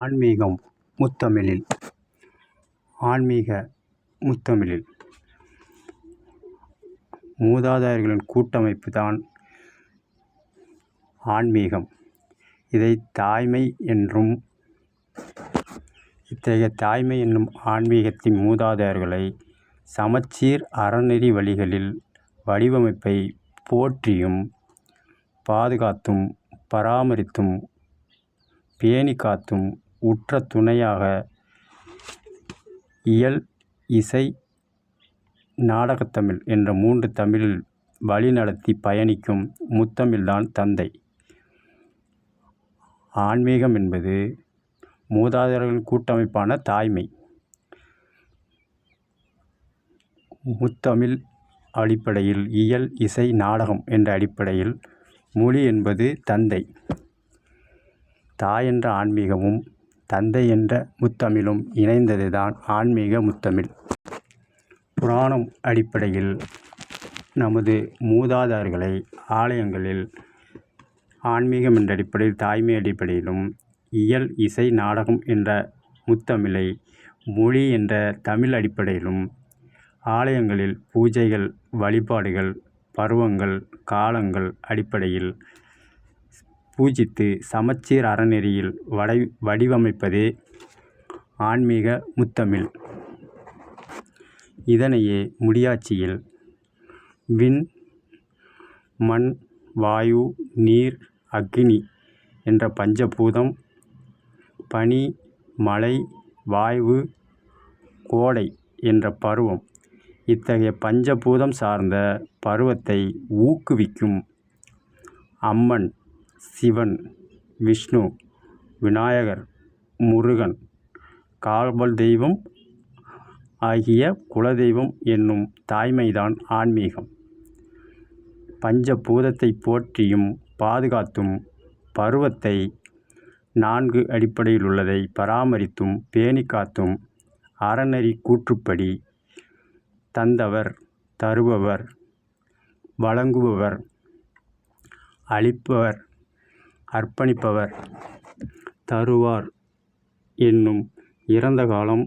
ஆன்மீகம் முத்தமிழில் ஆன்மீக முத்தமிழில் மூதாதையர்களின் கூட்டமைப்பு தான் ஆன்மீகம். இதை தாய்மை என்றும், இத்தகைய தாய்மை என்னும் ஆன்மீகத்தின் மூதாதையர்களை சமச்சீர் அறநெறி வழிகளில் வடிவமைப்பை போற்றியும் பாதுகாத்தும் பராமரித்தும் பேணிக்காத்தும் உற்ற துணையாக இயல், இசை, நாடகத்தமிழ் என்ற 3 தமிழில் வழிநடத்தி பயணிக்கும் முத்தமிழ்தான் தந்தை. ஆன்மீகம் என்பது மூதாதையர்களின் கூட்டமைப்பான தாய்மை. முத்தமிழ் அடிப்படையில் இயல், இசை, நாடகம் என்ற அடிப்படையில் மொழி என்பது தந்தை. தாய் என்ற ஆன்மீகமும் தந்தை என்ற முத்தமிழும் இணைந்ததுதான் ஆன்மீக முத்தமிழ். புராணம் அடிப்படையில் நமது மூதாதையர்களை ஆலயங்களில் ஆன்மீகம் என்ற அடிப்படையில் தாய்மை அடிப்படையிலும், இயல், இசை, நாடகம் என்ற முத்தமிழை மொழி என்ற தமிழ் அடிப்படையிலும் ஆலயங்களில் பூஜைகள், வழிபாடுகள், பருவங்கள், காலங்கள் அடிப்படையில் பூஜித்து சமச்சீர் அறநெறியில் வடிவமைப்பதே ஆன்மீக முத்தமிழ். இதனையே முடியாட்சியில் விண், மண், வாயு, நீர், அக்கினி என்ற பஞ்சபூதம், பனி, மழை, வாயு, கோடை என்ற பருவம், இத்தகைய பஞ்சபூதம் சார்ந்த பருவத்தை ஊக்குவிக்கும் அம்மன், சிவன், விஷ்ணு, விநாயகர், முருகன், காவல் தெய்வம் ஆகிய குலதெய்வம் என்னும் தாய்மைதான் ஆன்மீகம். பஞ்சபூதத்தை போற்றியும் பாதுகாத்தும் பருவத்தை 4 அடிப்படையில் உள்ளதை பராமரித்தும் பேணிக்காத்தும் அறநெறி கூற்றுப்படி தந்தவர், தருபவர், வழங்குபவர், அளிப்பவர், அர்ப்பணிப்பவர், தருவார் என்னும் இறந்த காலம்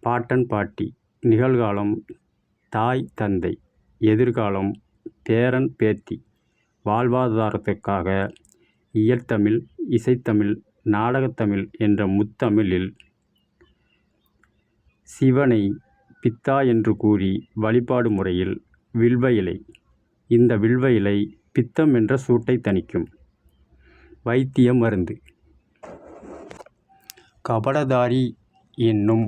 பாட்டன் பாட்டி, நிகழ்காலம் தாய் தந்தை, எதிர்காலம் பேரன் பேத்தி வாழ்வாதாரத்திற்காக இயற்தமிழ், இசைத்தமிழ், நாடகத்தமிழ் என்ற முத்தமிழில் சிவனை பித்தா என்று கூறி வழிபாடு முறையில் வில்வ இலை. இந்த வில்வ இலை பித்தம் என்ற சூட்டை தணிக்கும் வைத்திய மருந்து. கபடதாரி என்னும்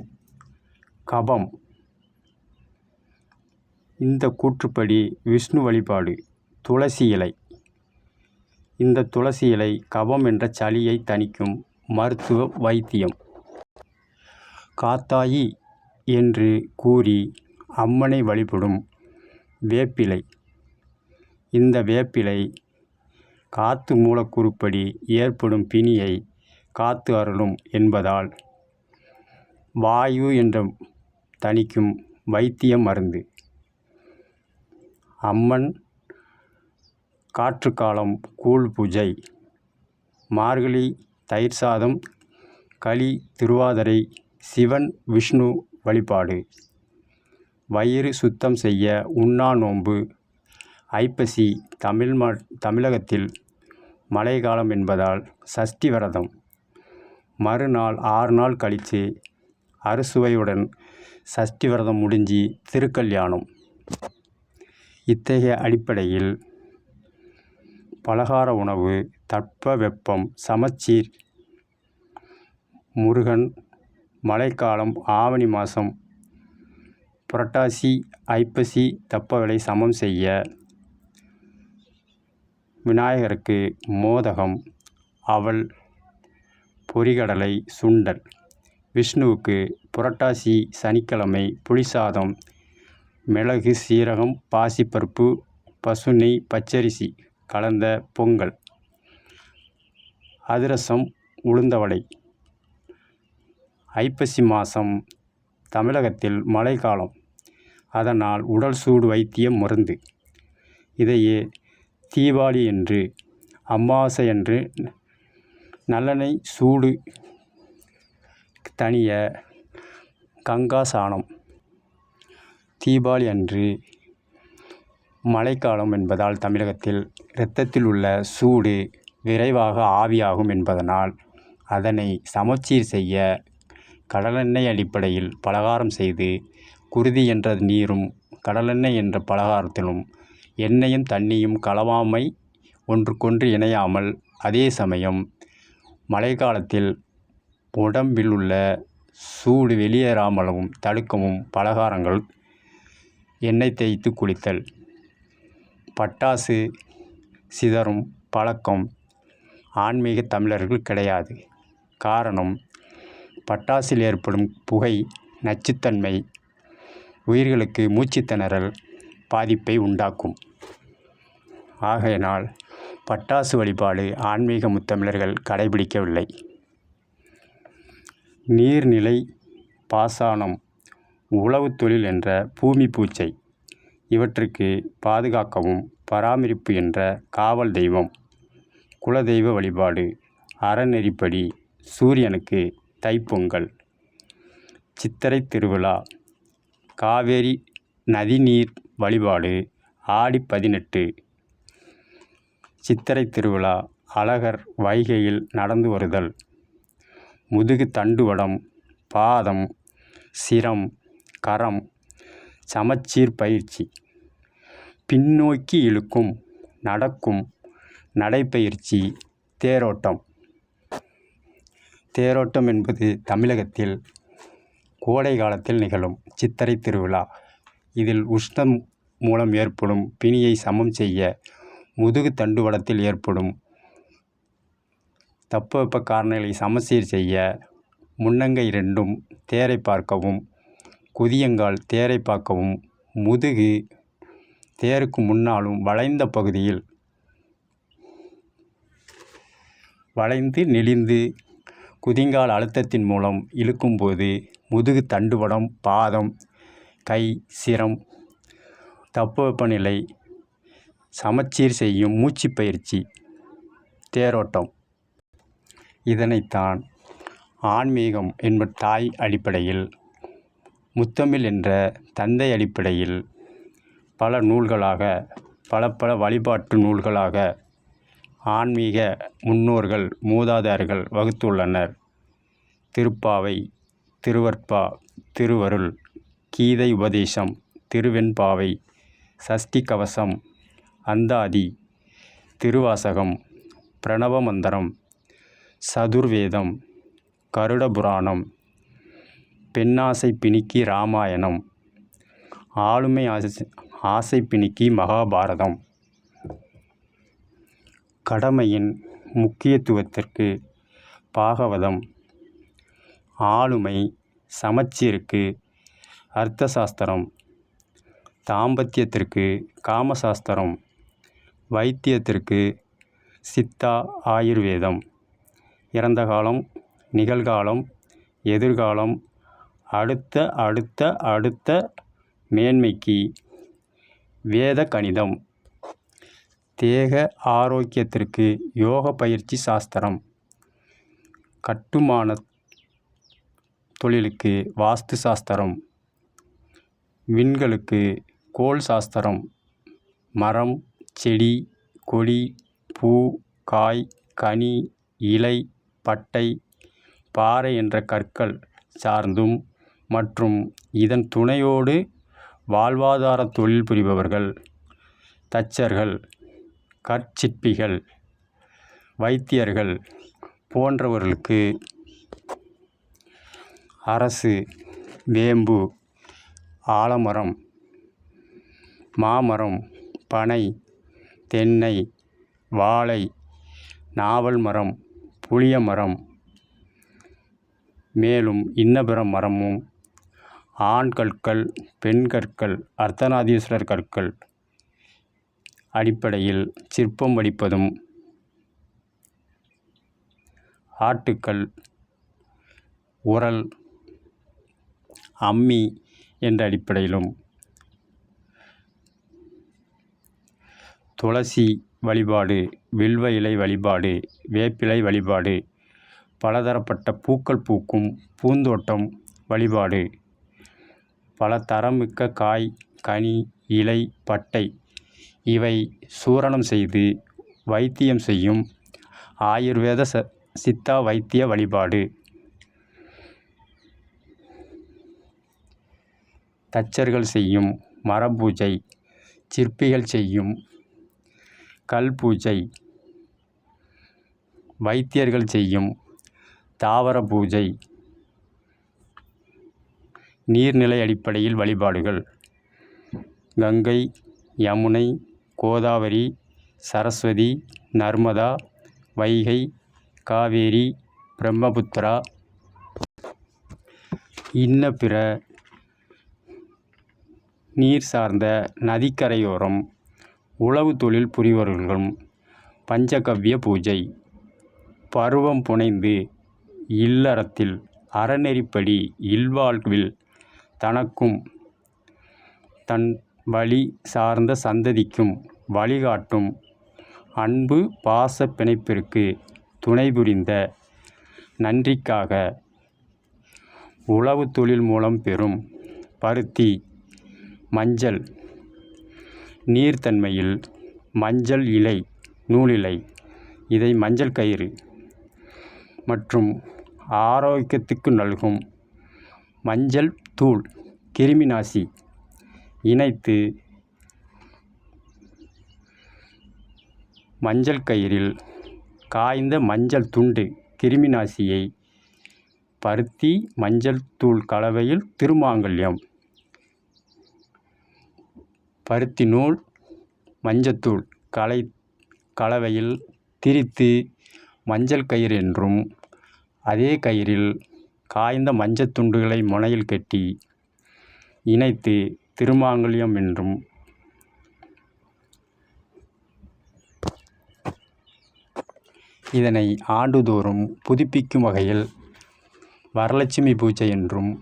கபம். இந்த கூற்றுப்படி விஷ்ணு வழிபாடு. துளசி இலை. இந்த துளசி இலை கபம் என்ற சளியை தணிக்கும் மருத்துவ வைத்தியம். காத்தாயி என்று கூறி அம்மனை வழிபடும் வேப்பிலை. இந்த வேப்பிலை காத்து மூலக்கூறுப்படி ஏற்படும் பிணியை காத்து அருளும் என்பதால் வாயு என்ற தணிக்கும் வைத்திய மருந்து. அம்மன் காற்றுக்காலம் கூழ் பூஜை. மார்கழி தயிர் சாதம், களி, திருவாதிரை சிவன் விஷ்ணு வழிபாடு. வயிறு சுத்தம் செய்ய உண்ணா நோன்பு. ஐப்பசி தமிழகத்தில் மழைக்காலம் என்பதால் சஷ்டி விரதம். மறுநாள் 6 நாள் கழித்து அறுசுவையுடன் சஷ்டி விரதம் முடிஞ்சு திருக்கல்யாணம். இத்தகைய அடிப்படையில் பலகார உணவு, தட்ப வெப்பம் சமச்சீர். முருகன் மழைக்காலம் ஆவணி மாதம், புரட்டாசி, ஐப்பசி தப்பங்களை சமம் செய்ய. விநாயகருக்கு மோதகம், அவல், பொரிகடலை, சுண்டல். விஷ்ணுவுக்கு புரட்டாசி சனிக்கிழமை புளிசாதம், மிளகு, சீரகம், பாசிப்பருப்பு, பசுநெய், பச்சரிசி கலந்த பொங்கல், அதிரசம், உளுந்தவடை. ஐப்பசி மாதம் தமிழகத்தில் மழைக்காலம். அதனால் உடல் சூடு வைத்திய மருந்து. இதையே தீபாவளி என்று, அமாவாசை என்று நல்லெண்ணெய் சூடு தணிய கங்காசானம். தீபாவளி அன்று மழைக்காலம் என்பதால் தமிழகத்தில் இரத்தத்தில் உள்ள சூடு விரைவாக ஆவியாகும் என்பதனால் அதனை சமச்சீர் செய்ய கடலெண்ணெய் அடிப்படையில் பலகாரம் செய்து குருதி என்ற நீரும் கடலெண்ணெய் என்ற பலகாரத்திலும் எண்ணெயும் தண்ணியும் கலவாமை ஒன்றுக்கொன்று இணையாமல் அதே சமயம் மழைக்காலத்தில் உடம்பில் உள்ள சூடு வெளியேறாமலும் தடுக்கவும் பலகாரங்கள் எண்ணெய் தேய்த்து குளித்தல். பட்டாசு சிதறும் பழக்கம் ஆன்மீக தமிழர்கள் கிடையாது. காரணம், பட்டாசில் ஏற்படும் புகை நச்சுத்தன்மை உயிர்களுக்கு மூச்சுத்திணறல் பாதிப்பை உண்டாக்கும். ஆகையினால் பட்டாசு வழிபாடு ஆன்மீக முத்தமிழர்கள் கடைபிடிக்கவில்லை. நீர்நிலை பாசனம், உழவு தொழில் என்ற பூமி பூச்சை இவற்றுக்கு பாதுகாக்கவும் பராமரிப்பு என்ற காவல் தெய்வம், குலதெய்வ வழிபாடு, அறநெறிப்படி சூரியனுக்கு தைப்பொங்கல், சித்திரை திருவிழா, காவேரி நதிநீர் வழிபாடு, ஆடி 18 சித்திரை திருவிழா, அழகர் வைகையில் நடந்து வருதல், முதுகு தண்டுவடம், பாதம், சிரம், கரம் சமச்சீர் பயிற்சி, பின்னோக்கி இழுக்கும் நடக்கும் நடைப்பயிற்சி, தேரோட்டம். தேரோட்டம் என்பது தமிழகத்தில் கோடை காலத்தில் நிகழும் சித்திரை திருவிழா. இதில் உஷ்ணம் மூலம் ஏற்படும் பிணியை சமம் செய்ய, முதுகு தண்டுவடத்தில் ஏற்படும் தட்பவெப்ப காரணிகளை சமச்சீர் செய்ய, முன்னங்கை இரண்டும் தேரை பார்க்கவும், குதியங்கால் தேரை பார்க்கவும், முதுகு தேருக்கு முன்னாலும் வளைந்த பகுதியில் வளைந்து நெளிந்து குதிங்கால் அழுத்தத்தின் மூலம் இழுக்கும்போது முதுகு தண்டுவடம், பாதம், கை, சிரம் தட்பவெப்பநிலை சமச்சீர் செய்யும் மூச்சு பயிற்சி தேரோட்டம். இதனைத்தான் ஆன்மீகம் என்ப தாய் அடிப்படையில், முத்தமிழ் என்ற தந்தை அடிப்படையில் பல நூல்களாக பல வழிபாட்டு நூல்களாக ஆன்மீக முன்னோர்கள் மூதாதையர்கள் வகுத்துள்ளனர். திருப்பாவை, திருவற்பா, திருவருள், கீதை உபதேசம், திருவெண்பாவை, சஷ்டி கவசம், அந்தாதி, திருவாசகம், பிரணவ மந்திரம், சதுர்வேதம், கருட புராணம், பெண்ணாசை பிணிக்கி இராமாயணம், ஆளுமை ஆசை பிணிக்கி மகாபாரதம். கடமையின் முக்கியத்துவத்திற்கு பாகவதம், ஆளுமை சமச்சீருக்கு அர்த்தசாஸ்திரம், தாம்பத்தியத்திற்கு காமசாஸ்திரம், வைத்தியத்திற்கு சித்தா ஆயுர்வேதம், இறந்த காலம், நிகழ்காலம், எதிர்காலம், அடுத்த அடுத்த அடுத்த மேன்மைக்கு வேத கணிதம், தேக ஆரோக்கியத்திற்கு யோக பயிற்சி சாஸ்திரம், கட்டுமான தொழிலுக்கு வாஸ்து சாஸ்திரம், விண்களுக்கு கோள் சாஸ்திரம், மரம், செடி, கொடி, பூ, காய், கனி, இலை, பட்டை, பாறை என்ற கற்கள் சார்ந்தும் மற்றும் இதன் துணையோடு வாழ்வாதார தொழில் புரிபவர்கள், தச்சர்கள், கற்சிற்பிகள், வைத்தியர்கள் போன்றவர்களுக்கு அரசு, வேம்பு, ஆலமரம், மாமரம், பனை, தென்னை, வாழை, நாவல் மரம், புளிய மரம், மேலும் இன்னபிற மரமும், ஆண் கற்கள், பெண் கற்கள், அர்த்தநாதீஸ்வரர் கற்கள் அடிப்படையில் சிற்பம் வடிப்பதும், ஆட்டுக்கல், உரல், அம்மி என்ற அடிப்படையிலும், துளசி வழிபாடு, வில்வ இலை வழிபாடு, வேப்பிலை வழிபாடு பலதரப்பட்ட பூக்கள் பூக்கும் பூந்தோட்டம் வழிபாடு. பல தரமிக்க காய், கனி, இலை, பட்டை இவை சூரணம் செய்து வைத்தியம் செய்யும் ஆயுர்வேத சித்தா வைத்திய வழிபாடு. தச்சர்கள் செய்யும் மரபூஜை, சிற்பிகள் செய்யும் கல் பூஜை, வைத்தியர்கள் செய்யும் தாவர பூஜை. நீர்நிலை அடிப்படையில் வழிபாடுகள். கங்கை, யமுனை, கோதாவரி, சரஸ்வதி, நர்மதா, வைகை, காவேரி, பிரம்மபுத்திரா இன்ன பிற நீர் சார்ந்த நதிக்கரையோரம் உழவு தொழில் புரிபவர்களும் பஞ்சகவ்ய பூஜை. பருவம் புனைந்து இல்லறத்தில் அறநெறிப்படி இல்வாழ்வில் தனக்கும் தன் வழி சார்ந்த சந்ததிக்கும் வழிகாட்டும் அன்பு பாச பிணைப்பிற்கு துணை புரிந்த நன்றிக்காக உழவு தொழில் மூலம் பெறும் பருத்தி, மஞ்சள் நீர்த்தன்மையில் மஞ்சள் இலை, நூலிலை இதை மஞ்சள் கயிறு மற்றும் ஆரோக்கியத்துக்கு நல்கும் மஞ்சள் தூள் கிருமிநாசி இணைத்து மஞ்சள் கயிறில் காய்ந்த மஞ்சள் துண்டு கிருமிநாசியை பருத்தி மஞ்சள் தூள் கலவையில் திருமாங்கல்யம். பருத்தி நூல் மஞ்சத்தூள் கலவையில் திரித்து மஞ்சள் கயிறு என்றும், அதே கயிறில் காய்ந்த மஞ்சள் துண்டுகளை முனையில் கட்டி இணைத்து திருமாங்கல்யம் என்றும். இதனை ஆண்டுதோறும் புதுப்பிக்கும் வகையில் வரலட்சுமி பூஜை என்றும்,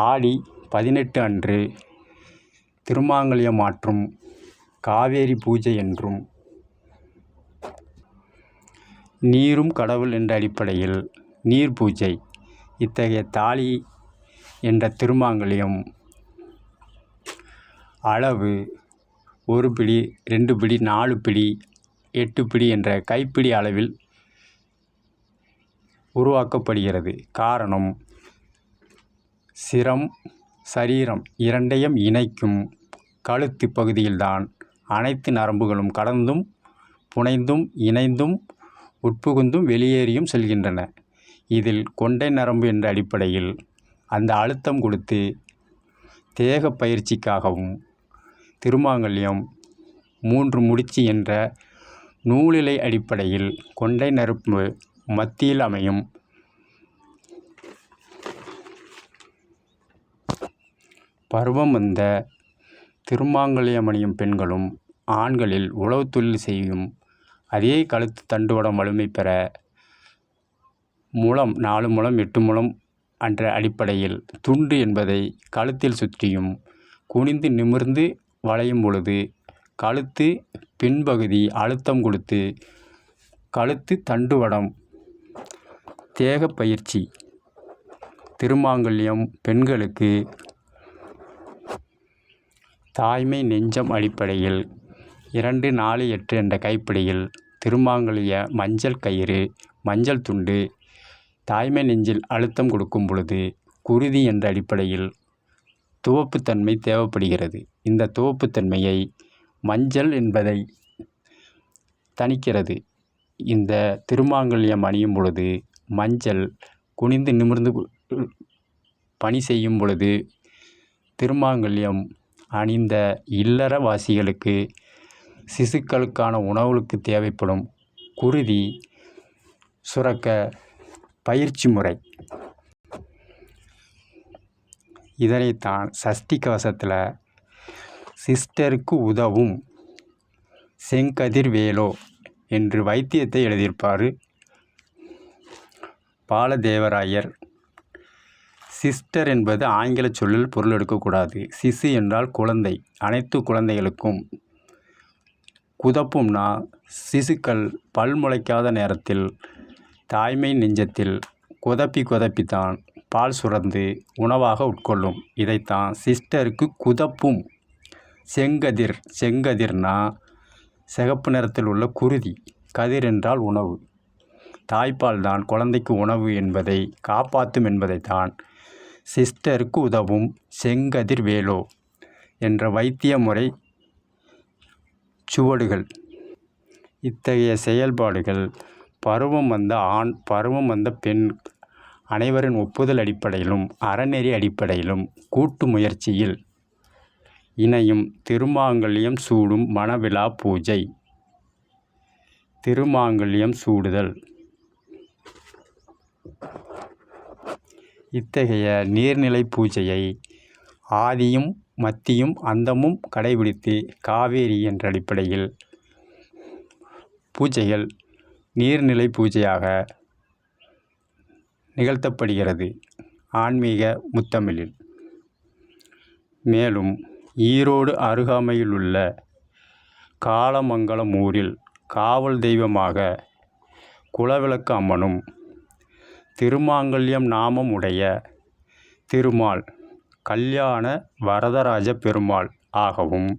ஆடி 18 அன்று திருமாங்கல்யம் மாற்றும் காவேரி பூஜை என்றும். நீரும் கடவுள் என்ற அடிப்படையில் நீர் பூஜை. இத்தகைய தாலி என்ற திருமாங்கல்யம் அளவு 1 பிடி, 2 பிடி, 4 பிடி, 8 பிடி என்ற கைப்பிடி அளவில் உருவாக்கப்படுகிறது. காரணம், சிரம் சரீரம் இரண்டையும் இணைக்கும் கழுத்து பகுதியில்தான் அனைத்து நரம்புகளும் கடந்தும் புனைந்தும் இணைந்தும் உட்புகுந்தும் வெளியேறியும் செல்கின்றன. இதில் கொண்டை நரம்பு என்ற அடிப்படையில் அந்த அழுத்தம் கொடுத்து தேக பயிற்சிக்காகவும் திருமாங்கல்யம் 3 முடிச்சு என்ற நூலிலை அடிப்படையில் கொண்டை நரம்பு மத்தியில் அமையும். பருவம் வந்த திருமாங்கல்யம் அணியும் பெண்களும் ஆண்களில் உழவு தொழில் செய்யும் அதே கழுத்து தண்டுவடம் வலிமை பெற முழம் 4 முழம் 8 முழம் என்ற அடிப்படையில் துண்டு என்பதை கழுத்தில் சுற்றியும் குனிந்து நிமிர்ந்து வளையும் பொழுது கழுத்து பின்பகுதி அழுத்தம் கொடுத்து கழுத்து தண்டுவடம் தேக பயிற்சி. திருமாங்கல்யம் பெண்களுக்கு தாய்மை நெஞ்சம் அடிப்படையில் 2, 4, 8 என்ற கைப்பிடியில் திருமாங்கல்ய மஞ்சள் கயிறு மஞ்சள் துண்டு தாய்மை நெஞ்சில் அழுத்தம் கொடுக்கும் பொழுது குருதி என்ற அடிப்படையில் துவப்புத்தன்மை தேவைப்படுகிறது. இந்த துவப்புத்தன்மையை மஞ்சள் என்பதை தணிக்கிறது. இந்த திருமாங்கல்யம் அணியும் பொழுது மஞ்சள் குனிந்து நிமிர்ந்து பணி செய்யும் பொழுது திருமாங்கல்யம் அணிந்த இல்லறவாசிகளுக்கு சிசுக்களுக்கான உணவுகளுக்கு தேவைப்படும் குருதி சுரக்க பயிற்சி முறை. இதனைத்தான் சஷ்டி கவசத்தில் சிஸ்டருக்கு உதவும் செங்கதிர்வேலோ என்று வைத்தியத்தை எழுதியிருப்பார் பாலதேவராயர். சிஸ்டர் என்பது ஆங்கில சொல்லில் பொருள் எடுக்கக்கூடாது. சிசு என்றால் குழந்தை. அனைத்து குழந்தைகளுக்கும் குதப்பும்னா சிசுக்கள் பல் முளைக்காத நேரத்தில் தாய்மை நெஞ்சத்தில் குதப்பித்தான் பால் சுரந்து உணவாக உட்கொள்ளும். இதைத்தான் சிஸ்டருக்கு குதப்பும். செங்கதிர்னா சிகப்பு நிறத்தில் உள்ள குருதி. கதிர் என்றால் உணவு. தாய்ப்பால் தான் குழந்தைக்கு உணவு என்பதை காப்பாற்றும் என்பதைத்தான் சிஸ்டருக்கு உதவும் செங்கதிர் வேலோ என்ற வைத்திய முறை சுவடுகள். இத்தகைய செயல்பாடுகள் பருவம் வந்த ஆண், பருவம் வந்த பெண் அனைவரின் ஒப்புதல் அடிப்படையிலும் அறநெறி அடிப்படையிலும் கூட்டு முயற்சியில் இணையும் திருமாங்கல்யம் சூடும் மணவிழா பூஜை. திருமாங்கல்யம் சூடுதல். இத்தகைய நீர்நிலை பூஜையை ஆதியும் மத்தியும் அந்தமும் கடைபிடித்து காவேரி என்ற அடிப்படையில் பூஜைகள் நீர்நிலை பூஜையாக நிகழ்த்தப்படுகிறது ஆன்மீக முத்தமிழில். மேலும் ஈரோடு அருகாமையிலுள்ள காலமங்கலம் ஊரில் காவல் தெய்வமாக குலவிளக்கு அம்மனும் திருமாங்கல்யம் நாமம் உடைய திருமால் கல்யாண வரதராஜ பெருமாள் ஆகவும்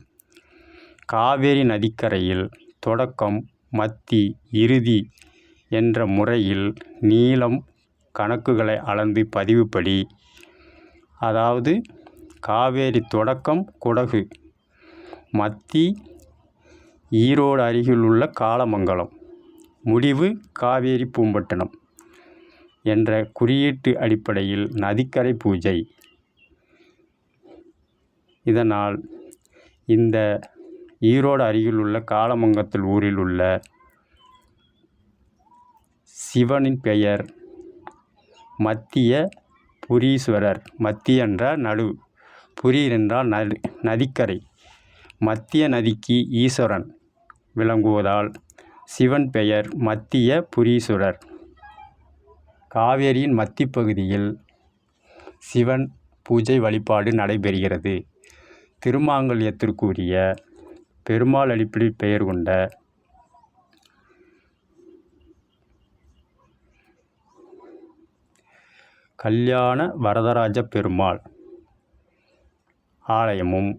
காவேரி நதிக்கரையில் தொடக்கம் மத்தி இறுதி என்ற முறையில் நீளம் கணக்குகளை அளந்து பதிவுப்படி, அதாவது காவேரி தொடக்கம் குடகு, மத்தி ஈரோடு அருகிலுள்ள காலமங்கலம், முடிவு காவேரி பூம்பட்டினம் என்ற குறியீட்டு அடிப்படையில் நதிக்கரை பூஜை. இதனால் இந்த ஈரோடு அருகிலுள்ள காலமங்கலத்தில் ஊரில் உள்ள சிவனின் பெயர் மத்திய புரீஸ்வரர். மத்தி என்றால் நடு, புரி என்றால் நதிக்கரை. மத்திய நதிக்கு ஈஸ்வரன் விளங்குவதால் சிவன் பெயர் மத்திய புரீஸ்வரர். காவேரியின் மத்தி பகுதியில் சிவன் பூஜை வழிபாடு நடைபெறுகிறது. திருமாங்கல்யத்திற்குரிய பெருமாள் அடிப்படையில் பெயர் கொண்ட கல்யாண வரதராஜ பெருமாள் ஆலயமும்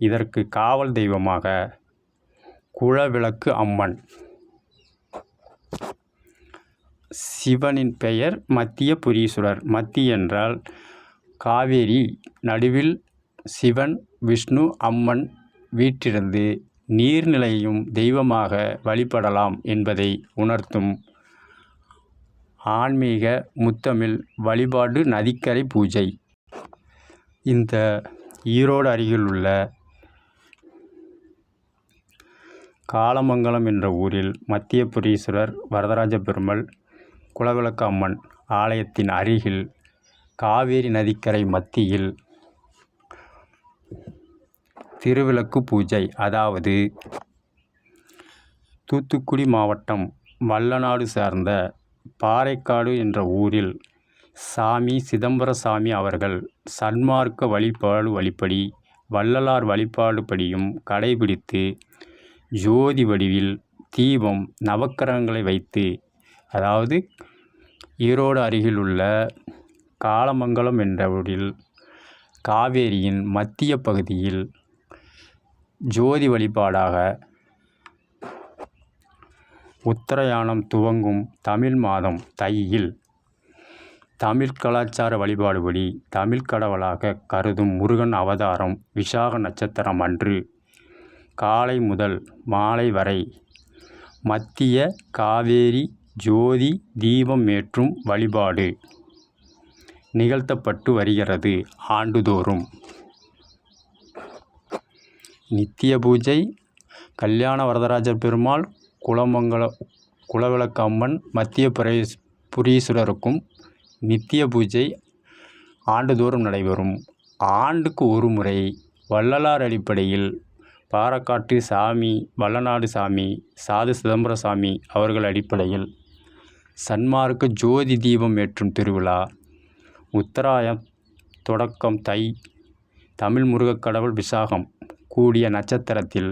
இதற்கு காவல் தெய்வமாக குலவிளக்கு அம்மன். சிவனின் பெயர் மத்திய புரீஸ்வரர். மத்தி என்றால் காவேரி நடுவில் சிவன் விஷ்ணு அம்மன் வீற்றிருந்து நீர்நிலையும் தெய்வமாக வழிபடலாம் என்பதை உணர்த்தும் ஆன்மீக முத்தமிழ் வழிபாடு நதிக்கரை பூஜை. இந்த ஈரோடு அருகில் உள்ள காலமங்கலம் என்ற ஊரில் மத்திய புரீஸ்வரர் வரதராஜ பெருமாள் குலவிளக்கு அம்மன் ஆலயத்தின் அருகில் காவேரி நதிக்கரை மத்தியில் திருவிளக்கு பூஜை. அதாவது தூத்துக்குடி மாவட்டம் வல்லநாடு சார்ந்த பாறைக்காடு என்ற ஊரில் சாமி சிதம்பரசாமி அவர்கள் சன்மார்க்க வழிபடி வள்ளலார் வழிபாடுபடியும் கடைபிடித்து ஜோதி வடிவில் தீபம் நவக்கிரகங்களை வைத்து, அதாவது ஈரோடு அருகில் உள்ள காலமங்கலம் என்ற ஊரில் காவேரியின் மத்திய பகுதியில் ஜோதி வழிபாடாக உத்தராயணம் துவங்கும் தமிழ் மாதம் தையில் தமிழ் கலாச்சார வழிபாடுபடி தமிழ் கடவுளாக கருதும் முருகன் அவதாரம் விசாக நட்சத்திரம் அன்று காலை முதல் மாலை வரை மத்திய காவேரி ஜோதி தீபம் ஏற்றும் வழிபாடு நிகழ்த்தப்பட்டு வருகிறது ஆண்டுதோறும். நித்திய பூஜை கல்யாண வரதராஜர் பெருமாள் குலவிளக்கு அம்மன் மத்திய புரீஸ்வரருக்கும் நித்திய பூஜை ஆண்டுதோறும் நடைபெறும். ஆண்டுக்கு ஒரு முறை வள்ளலார் அடிப்படையில் பாறைக்காட்டு சாமி வல்லநாடு சாமி சாது சிதம்பரசாமி அவர்கள் அடிப்படையில் சன்மார்க்க ஜோதி தீபம் ஏற்றும் திருவிழா உத்தராயம் தொடக்கம் தை தமிழ் முருகக்கடவுள் விசாகம் கூடிய நட்சத்திரத்தில்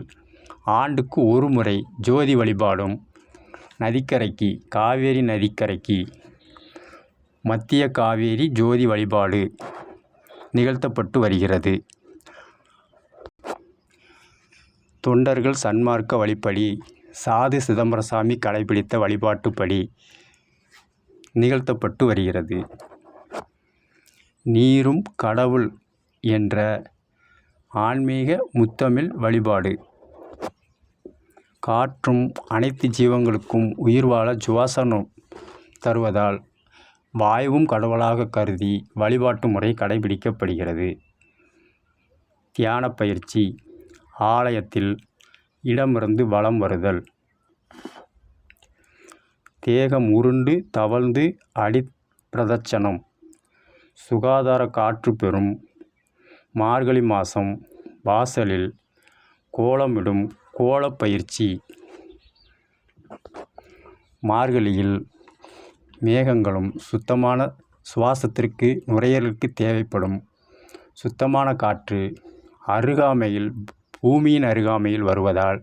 ஆண்டுக்கு ஒரு முறை ஜோதி வழிபாடும் நதிக்கரைக்கு காவேரி நதிக்கரைக்கு மத்திய காவேரி ஜோதி வழிபாடு நிகழ்த்தப்பட்டு வருகிறது. தொண்டர்கள் சன்மார்க்க வழிப்படி சாது சிதம்பரசாமி கடைபிடித்த வழிபாட்டுப்படி நிகழ்த்தப்பட்டு வருகிறது. நீரும் கடவுள் என்ற ஆன்மீக முத்தமிழ் வழிபாடு. காற்றும் அனைத்து ஜீவங்களுக்கும் உயிர் வாழ சுவாசம் தருவதால் வாயுவும் கடவுளாக கருதி வழிபாட்டு முறை கடைபிடிக்கப்படுகிறது. தியான பயிற்சி. ஆலயத்தில் இடமிருந்து வலம் வருதல். தேகம் உருண்டு தவழ்ந்து அடிப்பிரதட்சணம். சுகாதார காற்று பெறும். மார்கழி மாதம் வாசலில் கோலமிடும் கோலப்பயிற்சி. மார்கழியில் மேகங்களும் சுத்தமான சுவாசத்திற்கு நுரையீரலுக்கு தேவைப்படும் சுத்தமான காற்று அருகாமையில் பூமியின் அருகாமையில் வருவதால்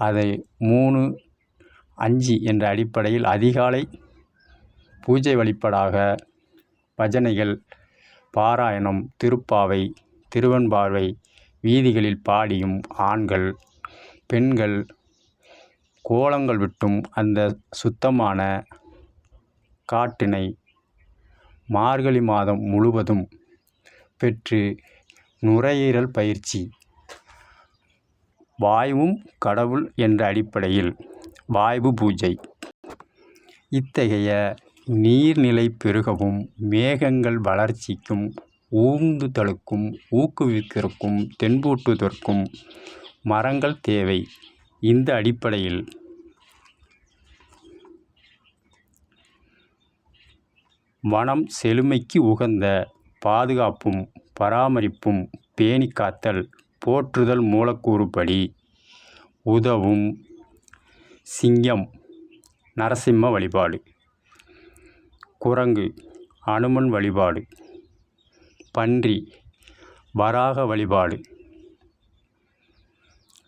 அதை 3-5 என்ற அடிப்படையில் அதிகாலை பூஜை வழிபாடாக பஜனைகள், பாராயணம், திருப்பாவை, திருவெண்பாவை வீதிகளில் பாடியும் ஆண்கள் பெண்கள் கோலங்கள் விட்டும் அந்த சுத்தமான காற்றினை மார்கழி மாதம் முழுவதும் பெற்று நுரையீரல் பயிற்சி. வாயுவும் கடவுள் என்ற அடிப்படையில் வாயு பூஜை. இத்தகைய நீர்நிலை பெருகவும் மேகங்கள் வளர்ச்சிக்கும் ஊந்துதலுக்கும் ஊக்குவிக்கிறதுக்கும் தென்பூட்டுவதற்கும் மரங்கள் தேவை. இந்த அடிப்படையில் வனம் செழுமைக்கு உகந்த பாதுகாப்பும் பராமரிப்பும் பேணி காத்தல் போற்றுதல் மூலக்கூறுப்படி உதவும். சிங்கம் நரசிம்ம வழிபாடு. குரங்கு அனுமன் வழிபாடு. பன்றி வராக வழிபாடு.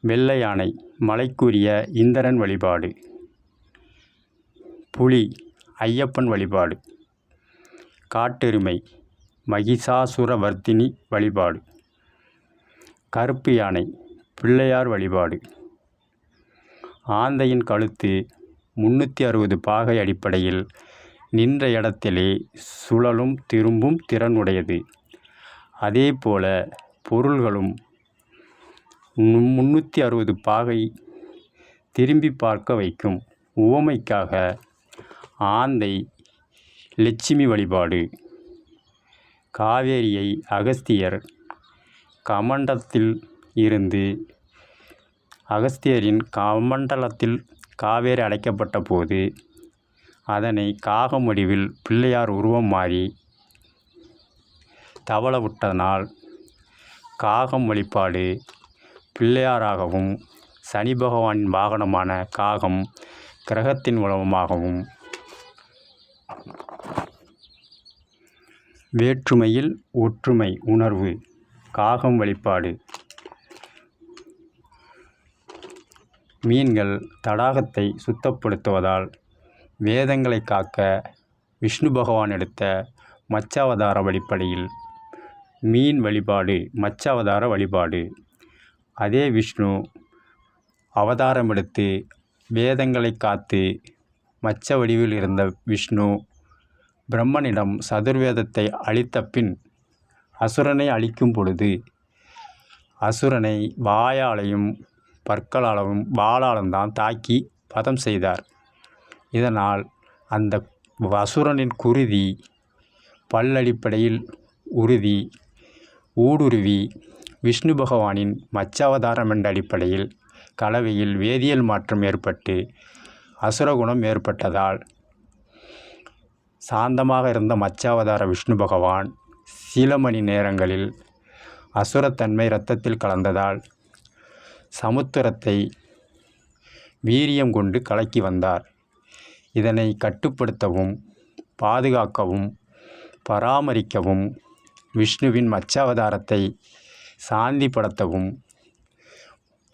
வெள்ளை யானை மலைக்குரிய இந்திரன் வழிபாடு. புலி ஐயப்பன் வழிபாடு. காட்டெருமை மகிஷாசுரவர்த்தினி வழிபாடு. கருப்பு யானை பிள்ளையார் வழிபாடு. ஆந்தையின் கழுத்து 360 பாகை அடிப்படையில் நின்ற இடத்திலே சுழலும் திரும்பும் திறன் உடையது. அதேபோல பொருள்களும் 360 பாகை திரும்பி பார்க்க வைக்கும். உவமைக்காக ஆந்தை லட்சுமி வழிபாடு. காவேரியை அகஸ்தியர் கமண்டத்தில் இருந்து அகஸ்தியரின் கமண்டலத்தில் காவேரி அடைக்கப்பட்ட போது அதனை காகம் வடிவில் பிள்ளையார் உருவம் மாறி தவள விட்டதனால் காகம் வழிபாடு பிள்ளையாராகவும் சனி பகவானின் வாகனமான காகம் கிரகத்தின் மூலமாகவும் வேற்றுமையில் ஒற்றுமை உணர்வு. காகம் வழிபாடு. மீன்கள் தடாகத்தை சுத்தப்படுத்துவதால் வேதங்களை காக்க விஷ்ணு பகவான் எடுத்த மச்சாவதார வழிப்படையில் மீன் வழிபாடு மச்சாவதார வழிபாடு. அதே விஷ்ணு அவதாரம் எடுத்து வேதங்களை காத்து மச்ச வடிவில் இருந்த விஷ்ணு பிரம்மனிடம் சதுர்வேதத்தை அளித்த பின் அசுரனை அழிக்கும் பொழுது அசுரனை வாயாலையும் பற்களாலும் வாளாலும் தான் தாக்கி வதம் செய்தார். இதனால் அந்த அசுரனின் குருதி பல்லடிப்படையில் உறுதி ஊடுருவி விஷ்ணு பகவானின் மச்சாவதாரம் என்ற அடிப்படையில் கலவையில் வேதியியல் மாற்றம் ஏற்பட்டு அசுரகுணம் ஏற்பட்டதால் சாந்தமாக இருந்த மச்சாவதார விஷ்ணு பகவான் சில மணி நேரங்களில் அசுரத்தன்மை இரத்தத்தில் கலந்ததால் சமுத்திரத்தை வீரியம் கொண்டு கலக்கி வந்தார். இதனை கட்டுப்படுத்தவும் பாதுகாக்கவும் பராமரிக்கவும் விஷ்ணுவின் மச்சாவதாரத்தை சாந்திப்படுத்தவும்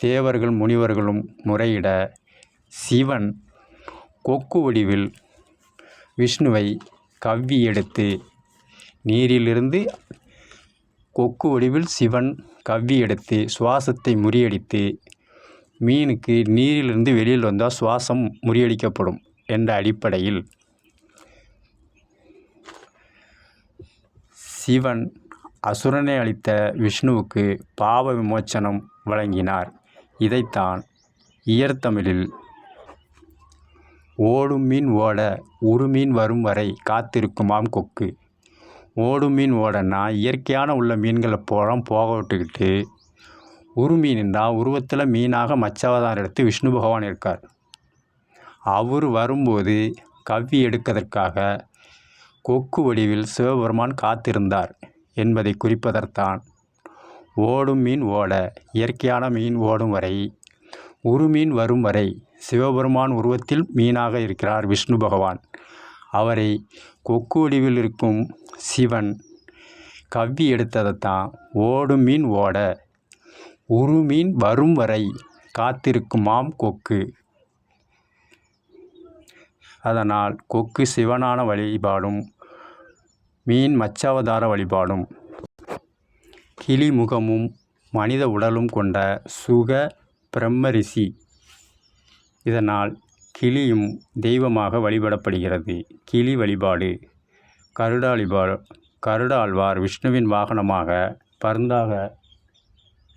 தேவர்கள் முனிவர்களும் முறையிட சிவன் கொக்கு வடிவில் விஷ்ணுவை கவ்வி எடுத்து நீரிலிருந்து கொக்கு வடிவில் சிவன் கவ்வி எடுத்து சுவாசத்தை முறியடித்து மீனுக்கு நீரிலிருந்து வெளியில் வந்தால் சுவாசம் முறியடிக்கப்படும் என்ற அடிப்படையில் சிவன் அசுரனை அளித்த விஷ்ணுவுக்கு பாவ விமோச்சனம் வழங்கினார். இதைத்தான் இயற்தமிழில் ஓடும் மீன் ஓட உருமீன் வரும் வரை காத்திருக்குமாம் கொக்கு. ஓடும் மீன் ஓடன்னா இயற்கையான உள்ள மீன்களை போக விட்டுக்கிட்டு உருமீன்டா உருவத்தில் மீனாக மச்சாவதாரம் எடுத்து விஷ்ணு பகவான் இருக்கார். அவர் வரும்போது கவ்வி எடுப்பதற்காக கொக்கு வடிவில் சிவபெருமான் காத்திருந்தார் என்பதை குறிப்பதற்கான் ஓடும் மீன் ஓட இயற்கையான மீன் ஓடும் வரை உருமீன் வரும் வரை சிவபெருமான் உருவத்தில் மீனாக இருக்கிறார் விஷ்ணு பகவான். அவரை கொக்கு வடிவில் இருக்கும் சிவன் கவ்வி எடுத்ததைத்தான் ஓடும் மீன் ஓட உருமீன் வரும் வரை காத்திருக்குமாம் கொக்கு. அதனால் கொக்கு சிவனான வழிபாடும் மீன் மச்சாவதார வழிபாடும் கிளி முகமும் மனித உடலும் கொண்ட சுக பிரம்ம ரிஷி. இதனால் கிளியும் தெய்வமாக வழிபடப்படுகிறது. கிளி வழிபாடு கருடாழ்வார் விஷ்ணுவின் வாகனமாக பருந்தாக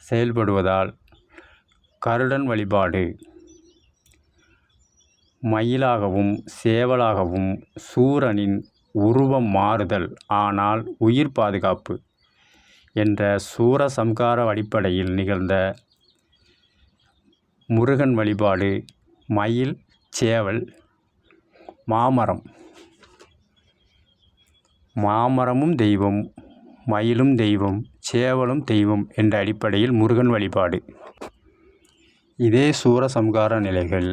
செயல்படுவதால் கருடன் வழிபாடு. மயிலாகவும் சேவலாகவும் சூரனின் உருவம் மாறுதல் ஆனால் உயிர் பாதுகாப்பு என்ற சூரசம்கார அடிப்படையில் நிகழ்ந்த முருகன் வழிபாடு. மயில் சேவல் மாமரமும் தெய்வம், மயிலும் தெய்வம், சேவலும் தெய்வம் என்ற அடிப்படையில் முருகன் வழிபாடு. இதே சூரசம்கார நிலைகள்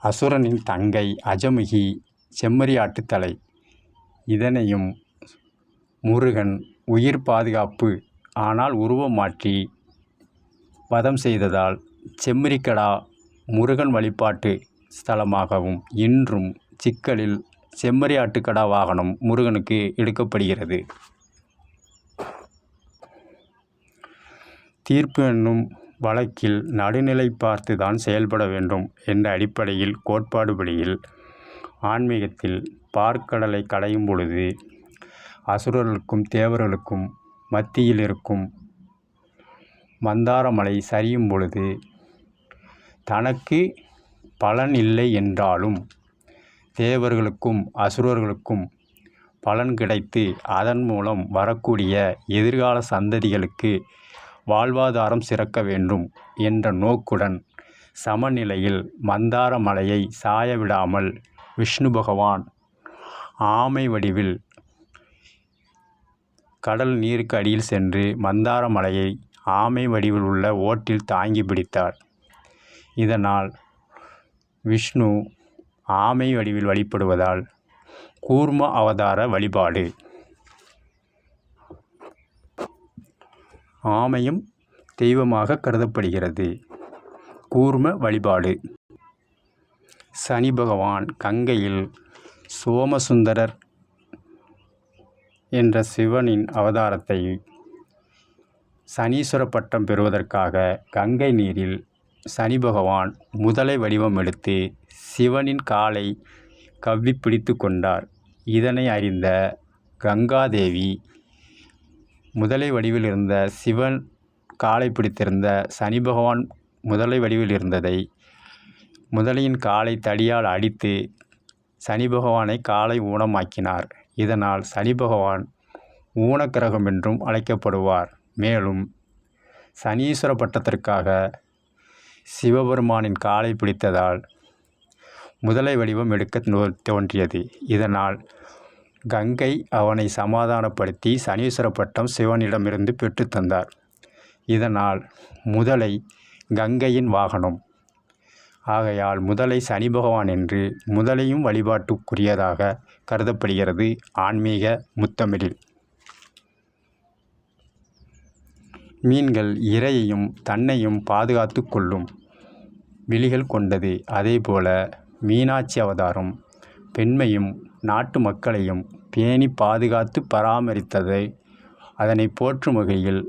அசுரனின் தங்கை அஜமுகி செம்மறியாட்டுத்தலை. இதனையும் முருகன் உயிர் பாதுகாப்பு ஆனால் உருவம் மாற்றி வதம் செய்ததால் செம்மறிக்கடா முருகன் வழிபாட்டு ஸ்தலமாகவும் இன்றும் சிக்கலில் செம்மறியாட்டுக்கடா வாகனம் முருகனுக்கு எடுக்கப்படுகிறது. தீர்ப்பு என்னும் வழக்கில் நடுநிலை பார்த்து தான் செயல்பட வேண்டும் என்ற அடிப்படையில் கோட்பாடுபடியில் ஆன்மீகத்தில் பார்க்கடலை கடையும் பொழுது அசுரர்களுக்கும் தேவர்களுக்கும் மத்தியில் இருக்கும் மந்தாரமலை சரியும் பொழுது தனக்கு பலன் இல்லை என்றாலும் தேவர்களுக்கும் அசுரர்களுக்கும் பலன் கிடைத்து அதன் மூலம் வரக்கூடிய எதிர்கால சந்ததிகளுக்கு வாழ்வாதாரம் சிறக்க வேண்டும் என்ற நோக்குடன் சமநிலையில் மந்தார மலையை சாய விடாமல் விஷ்ணு பகவான் ஆமை வடிவில் கடல் நீருக்கு அடியில் சென்று மந்தார மலையை ஆமை வடிவில் உள்ள ஓட்டில் தாங்கி பிடித்தார். இதனால் விஷ்ணு ஆமை வடிவில் வழிபடுவதால் கூர்ம அவதார வழிபாடு. ஆமையும் தெய்வமாக கருதப்படுகிறது. கூர்ம வழிபாடு. சனி பகவான் கங்கையில் சோமசுந்தரர் என்ற சிவனின் அவதாரத்தை சனீஸ்வர பட்டம் பெறுவதற்காக கங்கை நீரில் சனி பகவான் முதலை வடிவம் எடுத்து சிவனின் காலை கவ்வி பிடித்து கொண்டார். இதனை அறிந்த கங்காதேவி முதலை வடிவில் இருந்த சிவன் காலை பிடித்திருந்த சனி பகவான் முதலை வடிவில் இருந்ததை முதலையின் காலை தடியால் அடித்து சனி பகவானை காலை ஊனமாக்கினார். இதனால் சனி பகவான் ஊனக்கிரகம் என்றும் அழைக்கப்படுவார். மேலும் சனீஸ்வர பட்டத்திற்காக சிவபெருமானின் காலை பிடித்ததால் முதலை வடிவம் எடுக்க தோன்றியது. இதனால் கங்கை அவனை சமாதானப்படுத்தி சனீஸ்வர பட்டம் சிவனிடமிருந்து பெற்றுத்தந்தார். இதனால் முதலை கங்கையின் வாகனம். ஆகையால் முதலை சனி பகவான் என்று முதலையும் வழிபாட்டுக்குரியதாக கருதப்படுகிறது ஆன்மீக முத்தமிழில். மீன்கள் இரையையும் தன்னையும் பாதுகாத்து கொள்ளும் விழிகள் கொண்டது. அதேபோல மீனாட்சி அவதாரம் பெண்மையும் நாட்டு மக்களையும் பேணி பாதுகாத்து பராமரித்ததை அதனை போற்றும் வகையில்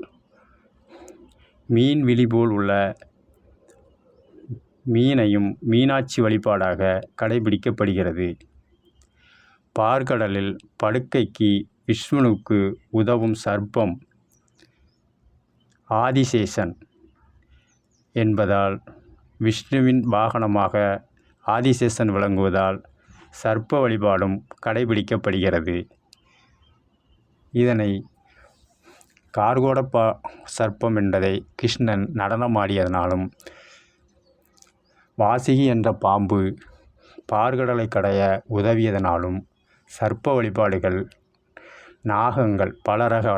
மீன் விழி போல் உள்ள மீனையும் மீனாட்சி வழிபாடாக கடைபிடிக்கப்படுகிறது. பார்க்கடலில் படுக்கைக்கு விஷ்ணுவுக்கு உதவும் சர்ப்பம் ஆதிசேஷன் என்பதால் விஷ்ணுவின் வாகனமாக ஆதிசேஷன் விளங்குவதால் சர்ப்ப வழிபாடும் கடைபிடிக்கப்படுகிறது. இதனை கார்கோட சர்ப்பம் என்பதை கிருஷ்ணன் நடனமாடியதனாலும் வாசுகி என்ற பாம்பு பார்க்கடலை கடைய உதவியதனாலும் சர்ப்ப வழிபாடுகள் நாகங்கள் பல ரக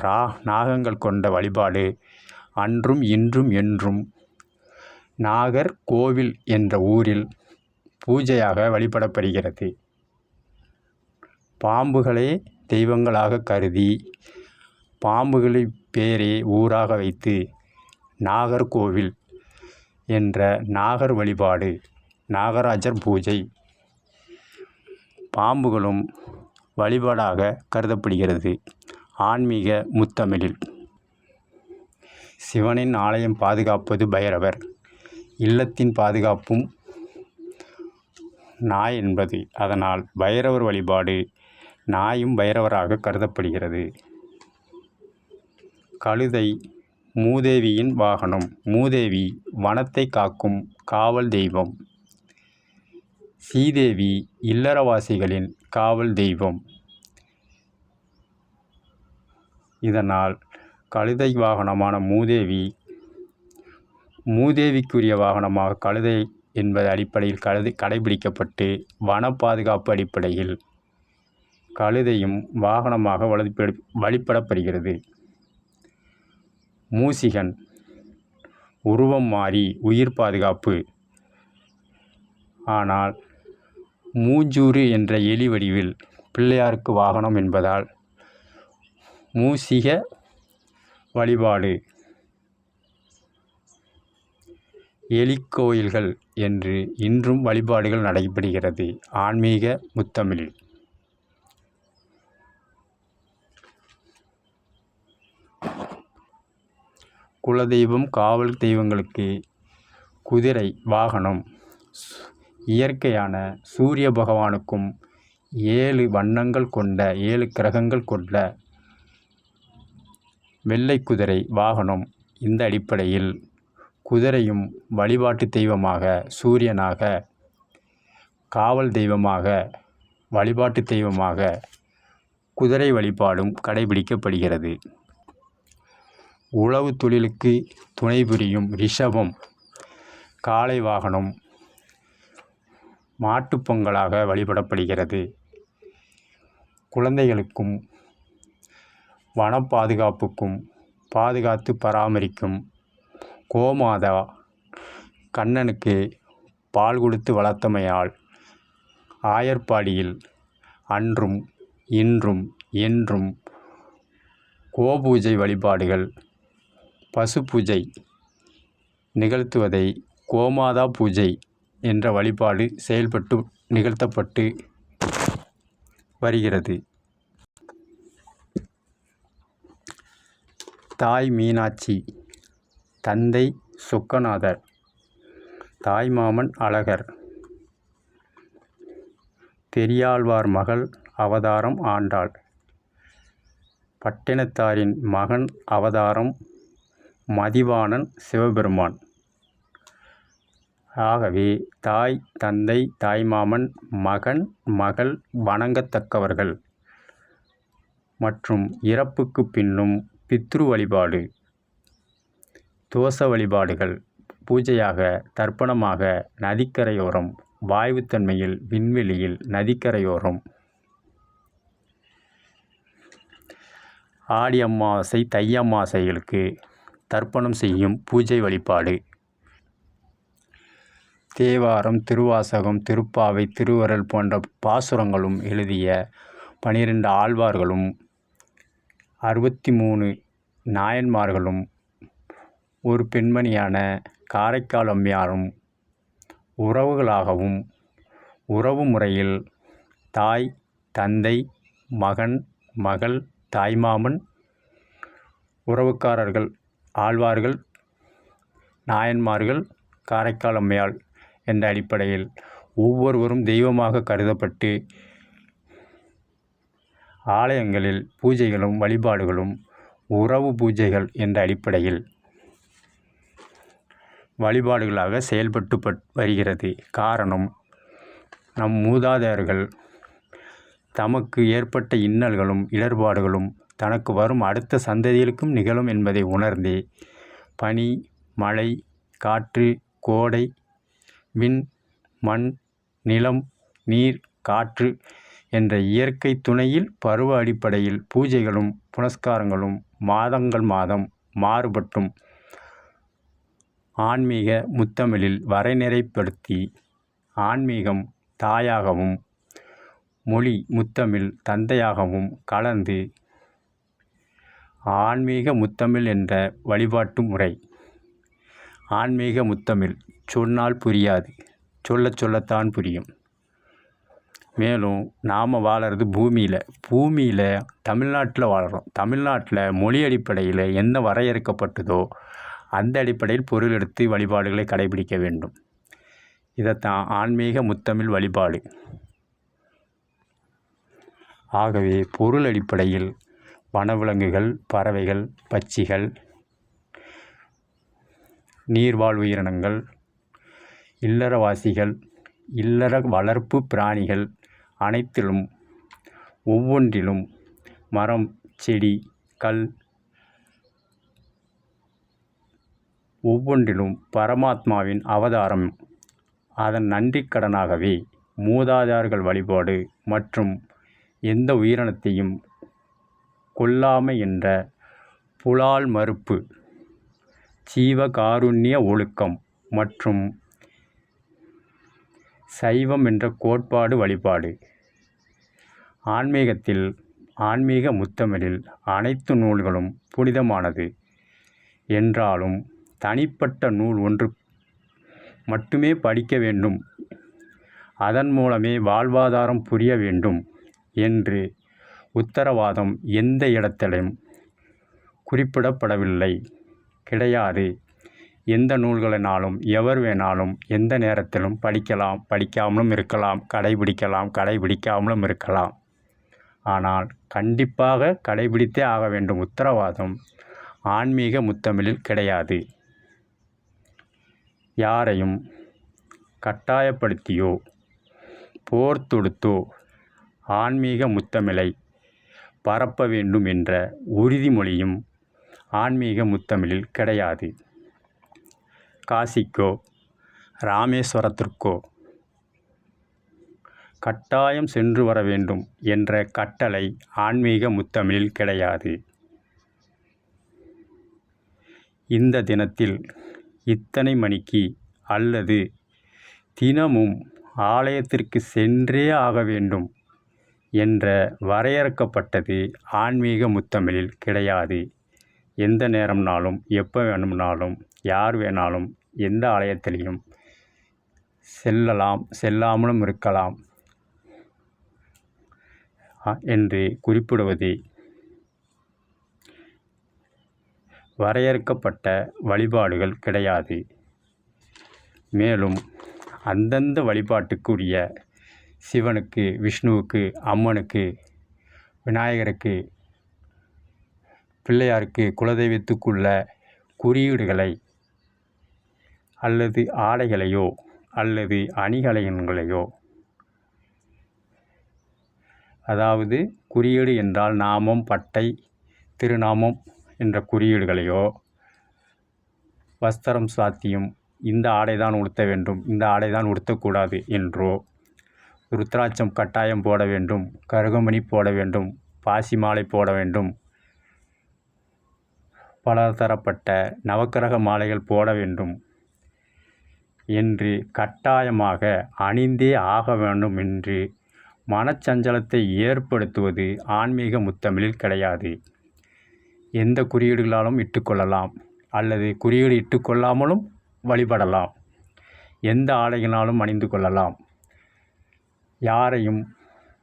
நாகங்கள் கொண்ட வழிபாடு அன்றும் இன்றும் என்றும் நாகர் கோவில் என்ற ஊரில் பூஜையாக வழிபடப்படுகிறது. பாம்புகளே தெய்வங்களாக கருதி பாம்புகளை பேரே ஊராக வைத்து நாகர்கோவில் என்ற நாகர் வழிபாடு நாகராஜர் பூஜை பாம்புகளும் வழிபாடாக கருதப்படுகிறது. ஆன்மீக முத்தமிழில் சிவனின் ஆலயம் பாதுகாப்பது பைரவர், இல்லத்தின் பாதுகாப்பும் நாய் என்பது. அதனால் பைரவர் வழிபாடு நாயும் பைரவராக கருதப்படுகிறது. கழுதை மூதேவியின் வாகனம். மூதேவி வனத்தை காக்கும் காவல் தெய்வம். சீதேவி இல்லறவாசிகளின் காவல் தெய்வம். இதனால் கழுதை வாகனமான மூதேவிக்குரிய வாகனமாக கழுதை என்பது அடிப்படையில் கடைபிடிக்கப்பட்டு வன பாதுகாப்பு அடிப்படையில் கழுதையும் வாகனமாக வழிபடப்படுகிறது. மூஷிகன் உருவம் மாறி உயிர் பாதுகாப்பு. ஆனால் மூஞ்சூறு என்ற எலி வடிவில் பிள்ளையாருக்கு வாகனம் என்பதால் மூஷிக வழிபாடு எலிக்கோயில்கள் என்று இன்றும் வழிபாடுகள் நடைபெறுகிறது. ஆன்மீக முத்தமிழில் குலதெய்வம் காவல் தெய்வங்களுக்கு குதிரை வாகனம். இயற்கையான சூரிய பகவானுக்கும் 7 வண்ணங்கள் கொண்ட 7 கிரகங்கள் கொண்ட வெள்ளை குதிரை வாகனம். இந்த அடிப்படையில் குதிரையும் வழிபாட்டு தெய்வமாக சூரியனாக, காவல் தெய்வமாக, வழிபாட்டு தெய்வமாக குதிரை வழிபாடும் கடைபிடிக்கப்படுகிறது. உழவு தொழிலுக்கு துணை புரியும் ரிஷபம் காளை வாகனம் மாட்டுப் பொங்கலாக வழிபடப்படுகிறது. குழந்தைகளுக்கும் வன பாதுகாப்புக்கும் பாதுகாத்து பராமரிக்கும் கோமாதா கண்ணனுக்கு பால் கொடுத்து வளர்த்தமையால் ஆயர்பாடியில் அன்றும் இன்றும் என்றும் கோபூஜை வழிபாடுகள் பசு பூஜை நிகழ்த்துவதை கோமாதா பூஜை என்ற வழிபாடு நிகழ்த்தப்பட்டு வருகிறது. தாய் மீனாட்சி, தந்தை சொக்கநாதர், தாய்மாமன் அழகர், பெரியாழ்வார் மகள் அவதாரம் ஆண்டாள், பட்டினத்தாரின் மகன் அவதாரம் மதிவாணன் சிவபெருமான். ஆகவே தாய், தந்தை, தாய்மாமன், மகன், மகள் வணங்கத்தக்கவர்கள் மற்றும் இறப்புக்கு பின்னும் பித்ரு வழிபாடு, தோஷ வழிபாடுகள் பூஜையாக தர்ப்பணமாக நதிக்கரையோரம், வாயுத்தன்மையில் விண்வெளியில் நதிக்கரையோரம் ஆடி அமாவாசை, தை அமாவாசைகளுக்கு தர்ப்பணம் செய்யும் பூஜை வழிபாடு. தேவாரம், திருவாசகம், திருப்பாவை, திருவருள் போன்ற பாசுரங்களும் எழுதிய 12 ஆழ்வார்களும் 63 நாயன்மார்களும் ஒரு பெண்மணியான காரைக்கால் அம்மையாரும் உறவுகளாகவும் உறவு முறையில் தாய், தந்தை, மகன், மகள், தாய்மாமன், உறவுக்காரர்கள், ஆழ்வார்கள், நாயன்மார்கள், காரைக்கால் அம்மையாள் என்ற அடிப்படையில் ஒவ்வொருவரும் தெய்வமாக கருதப்பட்டு ஆலயங்களில் பூஜைகளும் வழிபாடுகளும் உறவு பூஜைகள் என்ற அடிப்படையில் வழிபாடுகளாக செயல்பட்டு வருகிறது. காரணம், நம் மூதாதையர்கள் தமக்கு ஏற்பட்ட இன்னல்களும் இடர்பாடுகளும் தனக்கு வரும் அடுத்த சந்ததிகளுக்கும் நிகழும் என்பதை உணர்ந்தே பனி, மழை, காற்று, கோடை, விண், மண், நிலம், நீர், காற்று என்ற இயற்கை துணையில் பருவ அடிப்படையில் பூஜைகளும் புனஸ்காரங்களும் மாதம் மாறுபட்டும் ஆன்மீக முத்தமிழில் வரைநிறைப்படுத்தி ஆன்மீகம் தாயாகவும் மொழி முத்தமிழ் தந்தையாகவும் கலந்து ஆன்மீக முத்தமிழ் என்ற வழிபாட்டு முறை. ஆன்மீக முத்தமிழ் சொன்னால் புரியாது, சொல்லத்தான் புரியும். மேலும் நாம் வாழறது பூமியில் தமிழ்நாட்டில் வாழ்கிறோம். தமிழ்நாட்டில் மொழி அடிப்படையில் என்ன வரையறுக்கப்பட்டதோ அந்த அடிப்படையில் பொருள் எடுத்து வழிபாடுகளை கடைபிடிக்க வேண்டும். இதைத்தான் ஆன்மீக முத்தமிழ் வழிபாடு. ஆகவே பொருள் அடிப்படையில் வனவிலங்குகள், பறவைகள், பட்சிகள், நீர்வாழ் உயிரினங்கள், இல்லறவாசிகள், இல்லற வளர்ப்பு பிராணிகள் அனைத்திலும் ஒவ்வொன்றிலும் மரம், செடி, கல் ஒவ்வொன்றிலும் பரமாத்மாவின் அவதாரம். அதன் நன்றிக்கடனாகவே மூதாதையர்கள் வழிபாடு மற்றும் எந்த உயிரினத்தையும் கொல்லாமை என்ற புலால் மறுப்பு, ஜீவகாருண்ய ஒழுக்கம் மற்றும் சைவம் என்ற கோட்பாடு வழிபாடு. ஆன்மீகத்தில் ஆன்மீக முத்தமிழில் அனைத்து நூல்களும் புனிதமானது என்றாலும் தனிப்பட்ட நூல் ஒன்று மட்டுமே படிக்க வேண்டும், அதன் மூலமே வாழ்வாதாரம் புரிய வேண்டும் என்று உத்தரவாதம் எந்த இடத்திலும் குறிப்பிடப்படவில்லை, கிடையாது. எந்த நூல்களினாலும் எவர் வேணாலும் எந்த நேரத்திலும் படிக்கலாம், படிக்காமலும் இருக்கலாம், கடைபிடிக்காமலும் இருக்கலாம். ஆனால் கண்டிப்பாக கடைபிடித்தே ஆக வேண்டும் உத்தரவாதம் ஆன்மீக முத்தமிழில் கிடையாது. யாரையும் கட்டாயப்படுத்தியோ போர் தொடுத்தோ ஆன்மீக முத்தமிழை பரப்ப வேண்டும் என்ற உறுதிமொழியும் ஆன்மீக முத்தமிழில் கிடையாது. காசிக்கோ ராமேஸ்வரத்திற்கோ கட்டாயம் சென்று வர வேண்டும் என்ற கட்டளை ஆன்மீக முத்தமிழில் கிடையாது. இந்த தினத்தில் இத்தனை மணிக்கு அல்லது தினமும் ஆலயத்திற்கு சென்றே ஆக வேண்டும் என்ற வரையறுக்கப்பட்டது ஆன்மீக முத்தமிழில் கிடையாது. எந்த நேரம்னாலும் எப்போ வேணும்னாலும் யார் வேணாலும் எந்த ஆலயத்திலையும் செல்லலாம், செல்லாமலும் இருக்கலாம் என்று குறிப்பிடுவது வரையறுக்கப்பட்ட வழிபாடுகள் கிடையாது. மேலும் அந்தந்த வழிபாட்டுக்குரிய சிவனுக்கு, விஷ்ணுவுக்கு, அம்மனுக்கு, விநாயகருக்கு, பிள்ளையாருக்கு, குலதெய்வத்துக்குள்ள குறியீடுகளை அல்லது ஆடைகளையோ அல்லது அணிகலன்களையோ, அதாவது குறியீடு என்றால் நாமம், பட்டை, திருநாமம் என்ற குறியீடுகளையோ, வஸ்திரம் சாத்தியம், இந்த ஆடைதான் உடுத்த வேண்டும், இந்த ஆடைதான் உடுத்தக்கூடாது என்றோ, ருத்ராட்சம் கட்டாயம் போட வேண்டும், கருகமணி போட வேண்டும், பாசி மாலை போட வேண்டும், பலதரப்பட்ட நவக்கிரக மாலைகள் போட வேண்டும் என்று கட்டாயமாக அணிந்தே ஆக வேண்டும் என்று மனச்சஞ்சலத்தை ஏற்படுத்துவது ஆன்மீக முத்தமிழில் கிடையாது. எந்த குறியீடுகளாலும் இட்டுக்கொள்ளலாம் அல்லது குறியீடு இட்டுக்கொள்ளாமலும் வழிபடலாம். எந்த ஆடைகளாலும் அணிந்து கொள்ளலாம். யாரையும்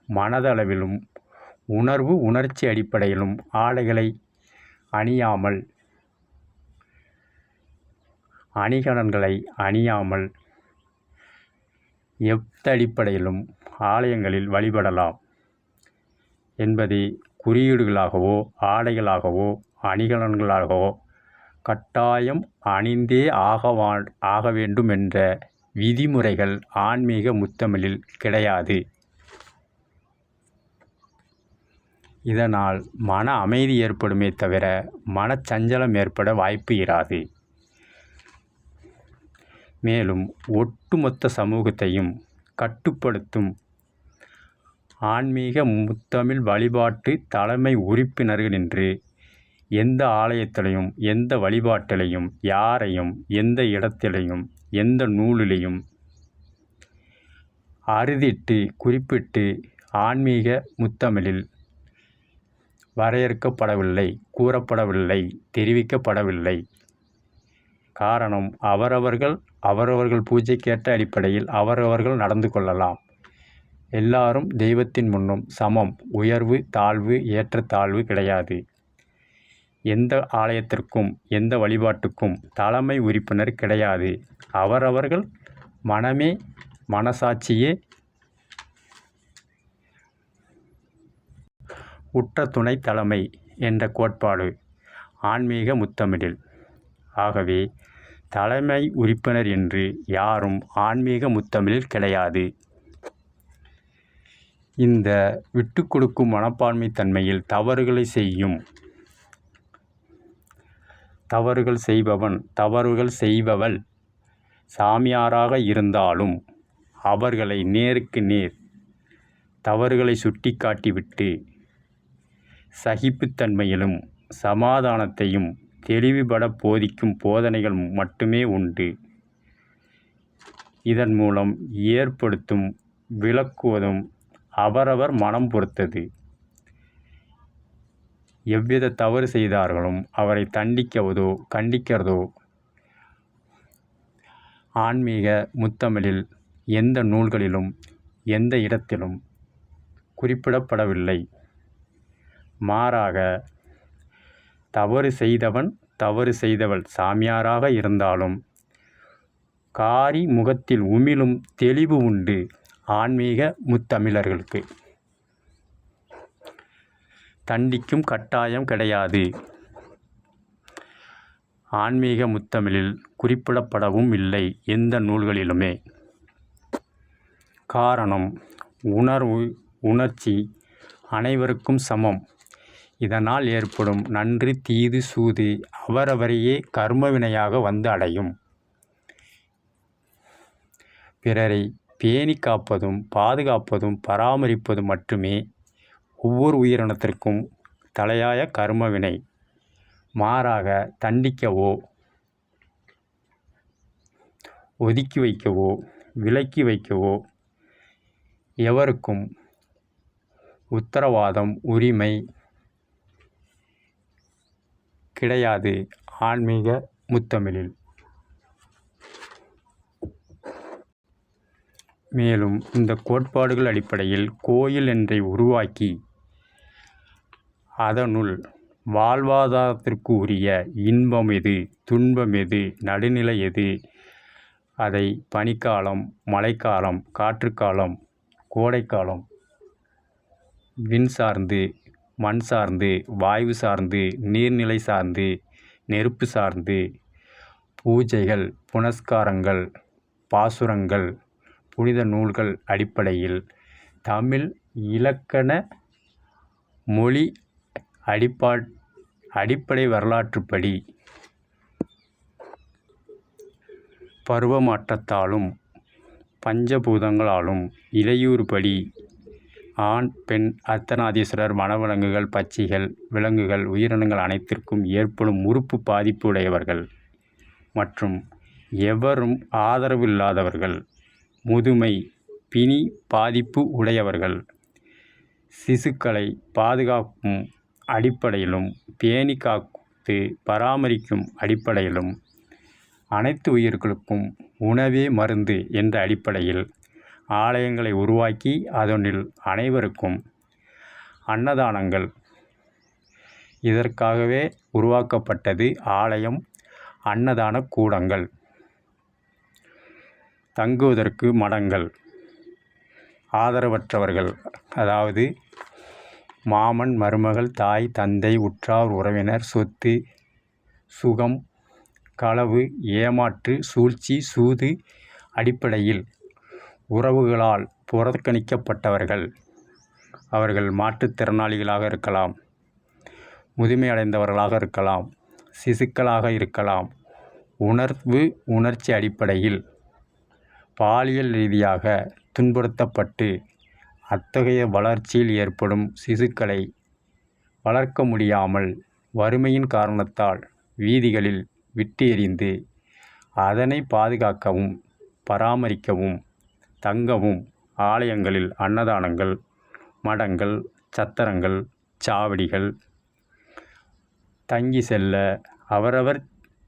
மனதளவிலும் உணர்ச்சி அடிப்படையிலும் ஆடைகளை அணியாமல், அணிகலன்களை அணியாமல் எத்தடிப்படையிலும் ஆலயங்களில் வழிபடலாம் என்பதை குறியீடுகளாகவோ ஆடைகளாகவோ அணிகலன்களாகவோ கட்டாயம் அணிந்தே ஆக வேண்டும் என்ற விதிமுறைகள் ஆன்மீக முத்தமிழில் கிடையாது. இதனால் மன அமைதி ஏற்படுமே தவிர மனச்சஞ்சலம் ஏற்பட வாய்ப்பு இராது. மேலும் ஒட்டுமொத்த சமூகத்தையும் கட்டுப்படுத்தும் ஆன்மீக முத்தமிழ் வழிபாட்டு தலைமை உறுப்பினர்கள் எந்த ஆலயத்திலையும் எந்த வழிபாட்டிலையும் யாரையும் எந்த இடத்திலையும் எந்த நூலிலையும் அறுதிட்டு குறிப்பிட்டு ஆன்மீக முத்தமிழில் வரையறுக்கப்படவில்லை, கூறப்படவில்லை, தெரிவிக்கப்படவில்லை. காரணம், அவரவர்கள் பூஜைக்கேற்ற அடிப்படையில் அவரவர்கள் நடந்து கொள்ளலாம். எல்லாரும் தெய்வத்தின் முன்னும் சமம். உயர்வு தாழ்வு ஏற்றத்தாழ்வு கிடையாது. எந்த ஆலயத்திற்கும் எந்த வழிபாட்டுக்கும் தலைமை உறுப்பினர் கிடையாது. அவரவர்கள் மனமே மனசாட்சியே உற்ற துணை தலைமை என்ற கோட்பாடு ஆன்மீக முத்தமிழில். ஆகவே தலைமை உறுப்பினர் என்று யாரும் ஆன்மீக முத்தமிழில் கிடையாது. இந்த விட்டு கொடுக்கும் மனப்பான்மை தன்மையில் தவறுகள் செய்பவள் சாமியாராக இருந்தாலும் அவர்களை நேருக்கு நேர் தவறுகளை சுட்டி காட்டிவிட்டு சகிப்புத்தன்மையிலும் சமாதானத்தையும் தெளிவுபட போதிக்கும் போதனைகள் மட்டுமே உண்டு. இதன் மூலம் ஏற்படுத்தும் விளக்குவதும் அவரவர் மனம் பொறுத்தது. எவ்வித தவறு செய்தார்களும் அவரை தண்டிக்கவதோ கண்டிக்கிறதோ ஆன்மீக முத்தமிழில் எந்த நூல்களிலும் எந்த இடத்திலும் குறிப்பிடப்படவில்லை. மாறாக தவறு செய்தவள் சாமியாராக இருந்தாலும் காரி முகத்தில் உமிழும் தெளிவு உண்டு ஆன்மீக முத்தமிழர்களுக்கு. தண்டிக்கும் கட்டாயம் கிடையாது. ஆன்மீக முத்தமிழில் குறிப்பிடப்படவும் இல்லை எந்த நூல்களிலுமே. காரணம், உணர்ச்சி அனைவருக்கும் சமம். இதனால் ஏற்படும் நன்று தீது சூது அவரவரையே கர்மவினையாக வந்து அடையும். பிறரை பேணி காப்பதும் பாதுகாப்பதும் பராமரிப்பதும் மட்டுமே ஒவ்வொரு உயிரினத்திற்கும் தலையாய கர்மவினை. மாறாக தண்டிக்கவோ ஒதுக்கி வைக்கவோ விலக்கி வைக்கவோ எவருக்கும் உத்தரவாதம் உரிமை கிடையாது ஆன்மீக முத்தமிழில். மேலும் இந்த கோட்பாடுகள் அடிப்படையில் கோயில் ஒன்றை உருவாக்கி அதனுள் வாழ்வாதாரத்திற்கு உரிய இன்பம் எது, துன்பம் எது, நடுநிலை எது, அதை பனிக்காலம், மழைக்காலம், காற்றுக்காலம், கோடைக்காலம், விண் சார்ந்து, மண் சார்ந்து, வாயு சார்ந்து, நீர்நிலை சார்ந்து, நெருப்பு சார்ந்து, பூஜைகள், புனஸ்காரங்கள், பாசுரங்கள், புனித நூல்கள் அடிப்படையில் தமிழ் இலக்கண மொழி அடிப்படை வரலாற்றுப்படி பருவமாற்றத்தாலும் பஞ்சபூதங்களாலும் இலையூறுபடி ஆண் பெண் அர்த்தநாதீஸ்வரர் வனவிலங்குகள் பட்சிகள் விலங்குகள் உயிரினங்கள் அனைத்திற்கும் ஏற்படும் உறுப்பு பாதிப்பு உடையவர்கள் மற்றும் எவரும் ஆதரவு இல்லாதவர்கள், முதுமை பிணி பாதிப்பு உடையவர்கள், சிசுக்களை பாதுகாக்கும் அடிப்படையிலும் பேணி காத்து பராமரிக்கும் அடிப்படையிலும் அனைத்து உயிர்களுக்கும் உணவே மருந்து என்ற அடிப்படையில் ஆலயங்களை உருவாக்கி அதனில் அனைவருக்கும் அன்னதானங்கள். இதற்காகவே உருவாக்கப்பட்டது ஆலயம், அன்னதான கூடங்கள், தங்குவதற்கு மடங்கள். ஆதரவற்றவர்கள், அதாவது மாமன், மருமகள், தாய், தந்தை, உற்றார் உறவினர், சொத்து, சுகம், களவு, ஏமாற்று, சூழ்ச்சி, சூது அடிப்படையில் உறவுகளால் புறக்கணிக்கப்பட்டவர்கள். அவர்கள் மாற்றுத்திறனாளிகளாக இருக்கலாம், முதுமை அடைந்தவர்களாக இருக்கலாம், சிசுக்களாக இருக்கலாம். உணர்ச்சி அடிப்படையில் பாலியல் ரீதியாக துன்புறுத்தப்பட்டு அத்தகைய வளர்ச்சியில் ஏற்படும் சிசுக்களை வளர்க்க முடியாமல் வறுமையின் காரணத்தால் வீதிகளில் விட்டு எறிந்து அதனை பாதுகாக்கவும் பராமரிக்கவும் தங்கவும் ஆலயங்களில் அன்னதானங்கள், மடங்கள், சத்திரங்கள், சாவடிகள் தங்கி செல்ல அவரவர்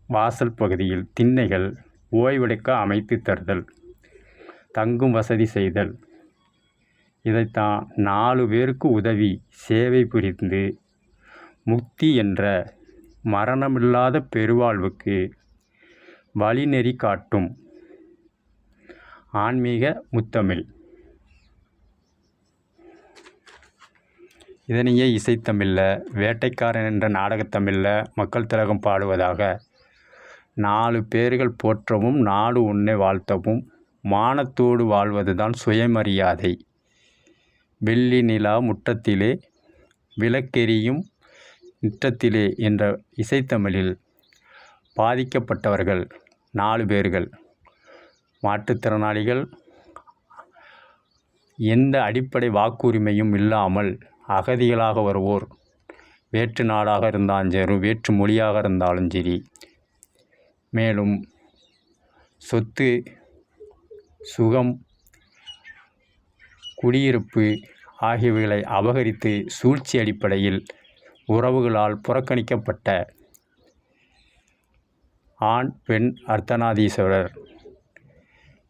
வாசல் பகுதியில் திண்ணைகள், ஓய்வெடுக்க அமைத்து தருதல், தங்கும் வசதி செய்தல். இதைத்தான் 4 பேருக்கு உதவி சேவை புரிந்து முக்தி என்ற மரணமில்லாத பெருவாழ்வுக்கு வழிநெறி காட்டும் ஆன்மீக முத்தமிழ். இதனையே இசைத்தமிழில் வேட்டைக்காரன் என்ற நாடகத்தமிழில் மக்கள் திலகம் பாடுவதாக 4 பேர்கள் போற்றவும், நாடு உன்னை வாழ்த்தவும், மானத்தோடு வாழ்வதுதான் சுயமரியாதை, வெள்ளி நிலா முற்றத்திலே விளக்கெரியும் முற்றத்திலே என்ற இசைத்தமிழில் பாதிக்கப்பட்டவர்கள் 4 பேர்கள். மாற்றுத்திறனாளிகள், எந்த அடிப்படை வாக்குரிமையும் இல்லாமல் அகதிகளாக வருவோர், வேற்று நாடாக இருந்தாலும் சரி, வேற்று மொழியாக இருந்தாலும் சரி, மேலும் சொத்து, சுகம், குடியிருப்பு ஆகியவைகளை அபகரித்து சூழ்ச்சி அடிப்படையில் உறவுகளால் புறக்கணிக்கப்பட்ட ஆண், பெண் அர்த்தநாதீஸ்வரர்,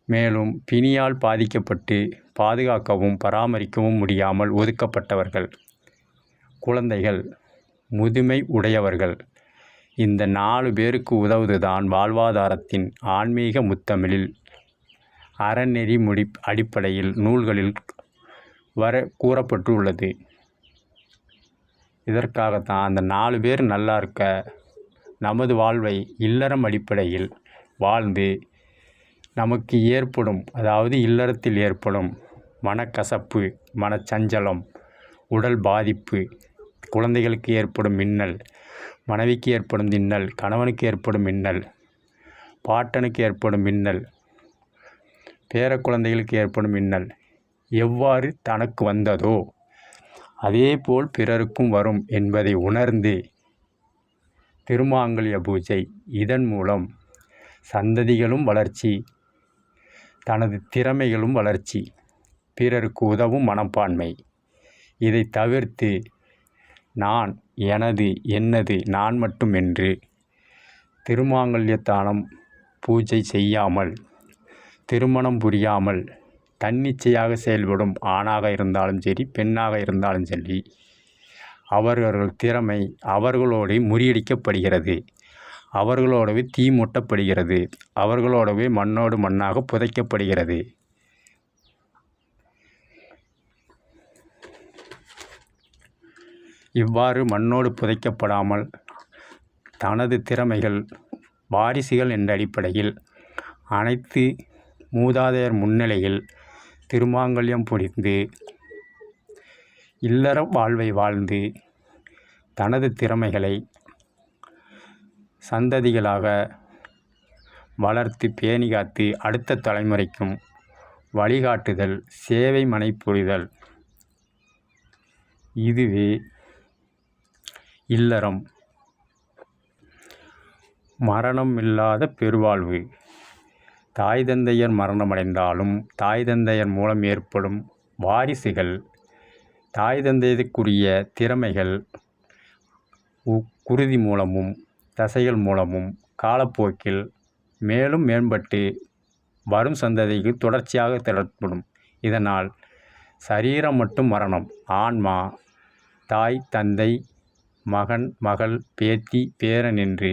மேலும் பிணியால் பாதிக்கப்பட்டு பாதுகாக்கவும் பராமரிக்கவும் முடியாமல் ஒதுக்கப்பட்டவர்கள், குழந்தைகள், முதுமை உடையவர்கள். இந்த 4 பேருக்கு உதவுவதுதான் வாழ்வாதாரத்தின் ஆன்மீக முத்தமிழில் அறநெறி அடிப்படையில் நூல்களில் கூறப்பட்டுள்ளது. இதற்காகத்தான் அந்த 4 பேர் நல்லா இருக்க நமது வாழ்வை இல்லறம் அடிப்படையில் வாழ்ந்து நமக்கு ஏற்படும், அதாவது இல்லறத்தில் ஏற்படும் மனக்கசப்பு, மனச்சஞ்சலம், உடல் பாதிப்பு, குழந்தைகளுக்கு ஏற்படும் மின்னல், மனைவிக்கு ஏற்படும் மின்னல், கணவனுக்கு ஏற்படும் மின்னல், பாட்டனுக்கு ஏற்படும் மின்னல், பேர குழந்தைகளுக்கு ஏற்படும் மின்னல் எவ்வாறு தனக்கு வந்ததோ அதேபோல் பிறருக்கும் வரும் என்பதை உணர்ந்து திருமாங்கல்ய பூஜை, இதன் மூலம் சந்ததிகளும் வளர்ச்சி, தனது திறமைகளும் வளர்ச்சி, பிறருக்கு உதவும் மனப்பான்மை. இதை தவிர்த்து நான், எனது, என்னது, நான் மட்டும் என்று திருமாங்கல்யத்தானம் பூஜை செய்யாமல், திருமணம் புரியாமல் தன்னிச்சையாக செயல்படும் ஆணாக இருந்தாலும் சரி, பெண்ணாக இருந்தாலும் சரி, அவர்கள் திறமை அவர்களோடு முறியடிக்கப்படுகிறது, அவர்களோடவே தீ மூட்டப்படுகிறது, அவர்களோடவே மண்ணோடு மண்ணாக புதைக்கப்படுகிறது. இவ்வாறு மண்ணோடு புதைக்கப்படாமல் தனது திறமைகள் வாரிசுகள் என்ற அடிப்படையில் அனைத்து மூதாதையர் முன்னிலையில் திருமாங்கல்யம் புரிந்து இல்லற வாழ்வை வாழ்ந்து தனது திறமைகளை சந்ததிகளாக வளர்த்து பேணிகாத்து அடுத்த தலைமுறைக்கும் வழிகாட்டுதல், சேவை மனை புரிதல். இதுவே இல்லறம். மரணம் இல்லாத பெருவாழ்வு. தாய் தந்தையர் மரணமடைந்தாலும் தாய் தந்தையர் மூலம் ஏற்படும் வாரிசுகள் தாய் தந்தையருக்குரிய திறமைகள் குருதி மூலமும் தசைகள் மூலமும் காலப்போக்கில் மேலும் மேம்பட்டு வரும் சந்ததிக்கு தொடர்ச்சியாக திரட்டப்படும். இதனால் சரீரம் மட்டும் மரணம், ஆன்மா தாய் தந்தை மகன் மகள் பேத்தி பேரன் என்று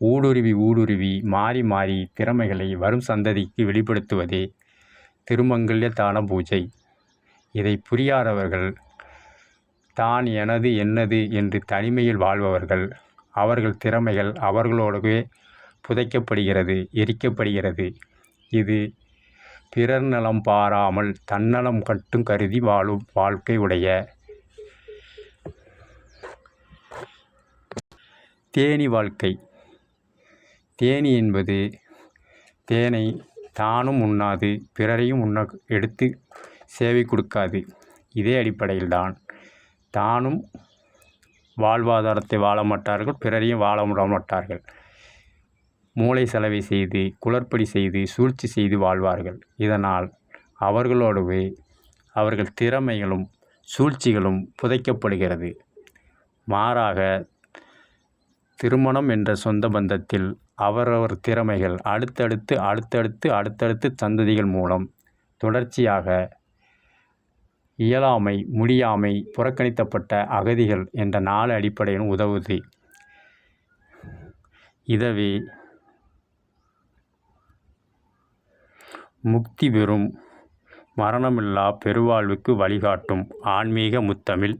ஊடுருவி மாறி மாறி திறமைகளை வரும் சந்ததிக்கு வெளிப்படுத்துவதே திருமங்கல்ய தான பூஜை. இதை புரியாதவர்கள் தான் எனது என்னது என்று தனிமையில் வாழ்பவர்கள். அவர்கள் திறமைகள் அவர்களோடவே புதைக்கப்படுகிறது, எரிக்கப்படுகிறது. இது பிறர் நலம் பாராமல் தன்னலம் மட்டும் கருதி வாழும் வாழ்க்கை உடைய தேனி வாழ்க்கை. தேனி என்பது தேனை தானும் உண்ணாது, பிறரையும் எடுத்து சேவை கொடுக்காது. இதே அடிப்படையில்தான் தானும் வாழ்வாதாரத்தை வாழ மாட்டார்கள், பிறரையும் வாழ விட மாட்டார்கள். மூளை செலவை செய்து, குளறுபடி செய்து, சூழ்ச்சி செய்து வாழ்வார்கள். இதனால் அவர்களோடவே அவர்கள் திறமைகளும் சூழ்ச்சிகளும் புதைக்கப்படுகிறது. மாறாக திருமணம் என்ற சொந்த பந்தத்தில் அவரவர் திறமைகள் அடுத்தடுத்து சந்ததிகள் மூலம் தொடர்ச்சியாக இயலாமை, முடியாமை, புறக்கணிக்கப்பட்ட அகதிகள் என்ற 4 அடிப்படையிலும் உதவுது. இதவே முக்தி பெறும் மரணமில்லா பெருவாழ்வுக்கு வழிகாட்டும் ஆன்மீக முத்தமிழ்.